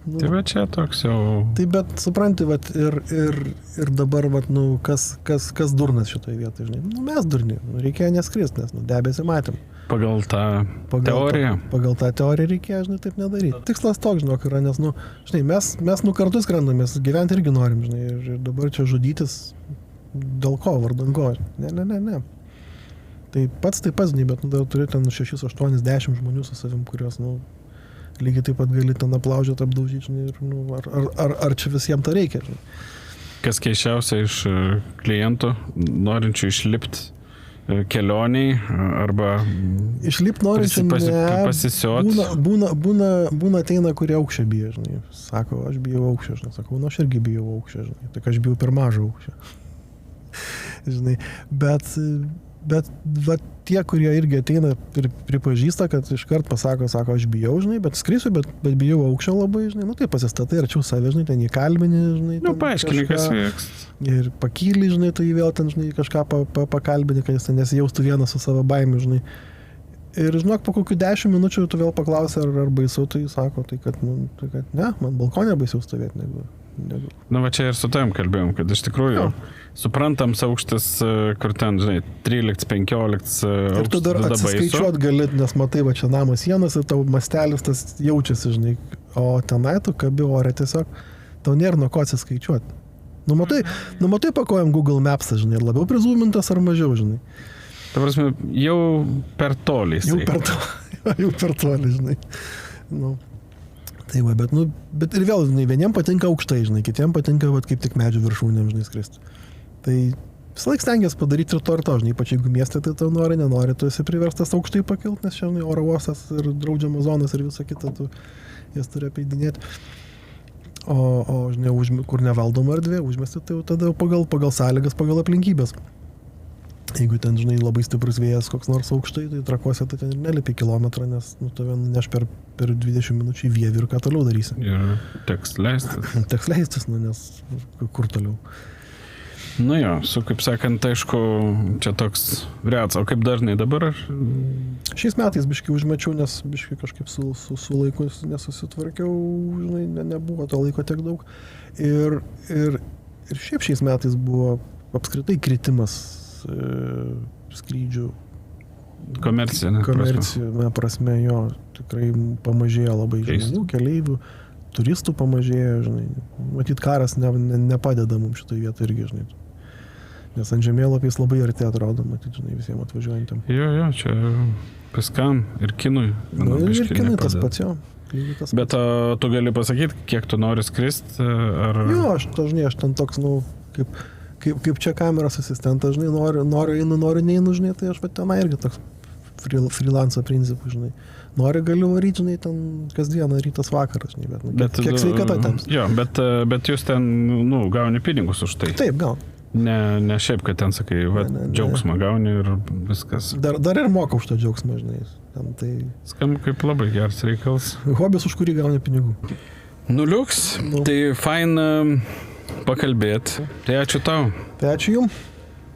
Tai bet čia toks jau...
Tai bet, supranti, vat, ir dabar, vat, kas durnas šitoje vietoje, žinai. Mes durni, reikėjo neskrist, nes debesį matėm.
Pagal tą teoriją.
Pagal tą teoriją reikėjo, žinai, taip nedaryti. Tikslas toks, žinok, yra, nes, žinai, mes kartu skrendamės, gyventi irgi norim, žinai, ir dabar čia žudytis dėl ko, vardan ko. Ne. Tai pats, žinai, bet dar turi ten 6, 8, 10 žmonių su savim, kurios, lygiai taip pat gali ten aplaužyti, apdaužyti, žinai, ir ar čia visiems to reikia, žinai.
Kas keisčiausia iš klientų, norinčių išlipti kelioniai arba
išlipti norinčių
pasisiot.
Būna ateina, kurie aukščio bijo, žinai. Sako, aš bijau aukščio, žinai. Sakau, aš irgi bijau aukščio, žinai. Tik aš bijau per mažą aukščio. Žinai, bet va, tie, kurie irgi ateina ir pripažįsta, kad iškart pasako, aš bijau, žinai, bet skrisiu, bet bijau aukščio labai, žinai, tai pasistatai arčiau save, žinai, ten įkalbini, žinai.
Paaiškini, kas vyks.
Ir pakyli, žinai, tai vėl ten, žinai, kažką pakalbini, kad jis ten nesijaustų vienas su savo baimiu, žinai. Ir, žinok, po kokių 10 minučių tu vėl paklausi, ar baisu, tai sako, tai kad ne, man balkonė baisiau stovėti negu.
Va čia ir su tavim kalbėjom, kad iš tikrųjų suprantam aukštis, kur ten, žinai, 13, 15
ir tu dar atsiskaičiuot gali, nes matai, va čia namo sienas ir tau mastelis tas jaučiasi, žinai, o tenai tu kabi ore tiesiog, tau nėra nuo ko atsiskaičiuot. Matai pakojam Google Maps, žinai, labiau prizūmintas ar mažiau, žinai.
Ta prasme, jau per toli.
Jau per toli, žinai. Tai va, bet ir vėl, žinai, vieniem patinka aukštai, žinai, kitiem patinka, va, kaip tik medžių viršūnėm, žinai, skristi. Tai visą laiką stengiasi padaryti ir to, žinai, ypač jeigu mieste tai tau nenori, tu esi priverstas aukštai pakilti, nes čia, žinai, oro uostas ir draudžiamas zonas ir visa kita, tu jas turi apeidinėti. O žinai, kur nevaldoma erdvė, užmesti, tai tada pagal sąlygas, pagal aplinkybės. Jeigu ten, žinai, labai stiprus vėjas koks nors aukštai, tai Trakuose tai ten ir nelipi kilometrą, nes tave neš per 20 minučių į Vievį ir ką toliau darysi.
Ir teks leistis.
Teks leistis, nes kur toliau.
Jo, kaip sakant, aišku, čia toks reats, o kaip dažnai dabar?
Šiais metais biškai užmečiau, nes biškai kažkaip su laiku nesusitvarkiau, žinai, nebuvo to laiko tiek daug. Ir šiaip šiais metais buvo apskritai kritimas skrydžių
komercinė
prasme, jo, tikrai pamažėjo labai žmonių, keleivių, turistų pamažėjo, žinai. Matyt, karas nepadeda mums šitoj vietoj irgi, žinai. Nes ant žemėlapiais labai arti atrodo, matyt, žinai, visiems atvažiuojantiem.
Jo, čia viskam ir kinui.
Ir kinui tas pats, jo.
Bet tu gali pasakyti, kiek tu nori skrist? Ar...
Jo, aš ten toks, kaip čia kameros asistentas, žinai, noriu, neinu, žinai, tai aš va tenai irgi toks freelancer principų, žinai. Noriu, galiu varyti, žinai, ten kasdieną rytas vakaras, žinai, bet kiek sveikata temps.
Jo, bet jūs ten, gauni pinigus už tai.
Taip, gauni.
Ne šiaip, kad ten, sakai, džiaugsmą gauni ir viskas.
Dar ir moka už tą džiaugsmą, žinai. Tai...
Skamba kaip labai geras reikalas.
Hobis, už kurį gauni pinigų.
Liuks, tai fain pakalbėti. Tai ačiū tau.
Tai ačiū jums.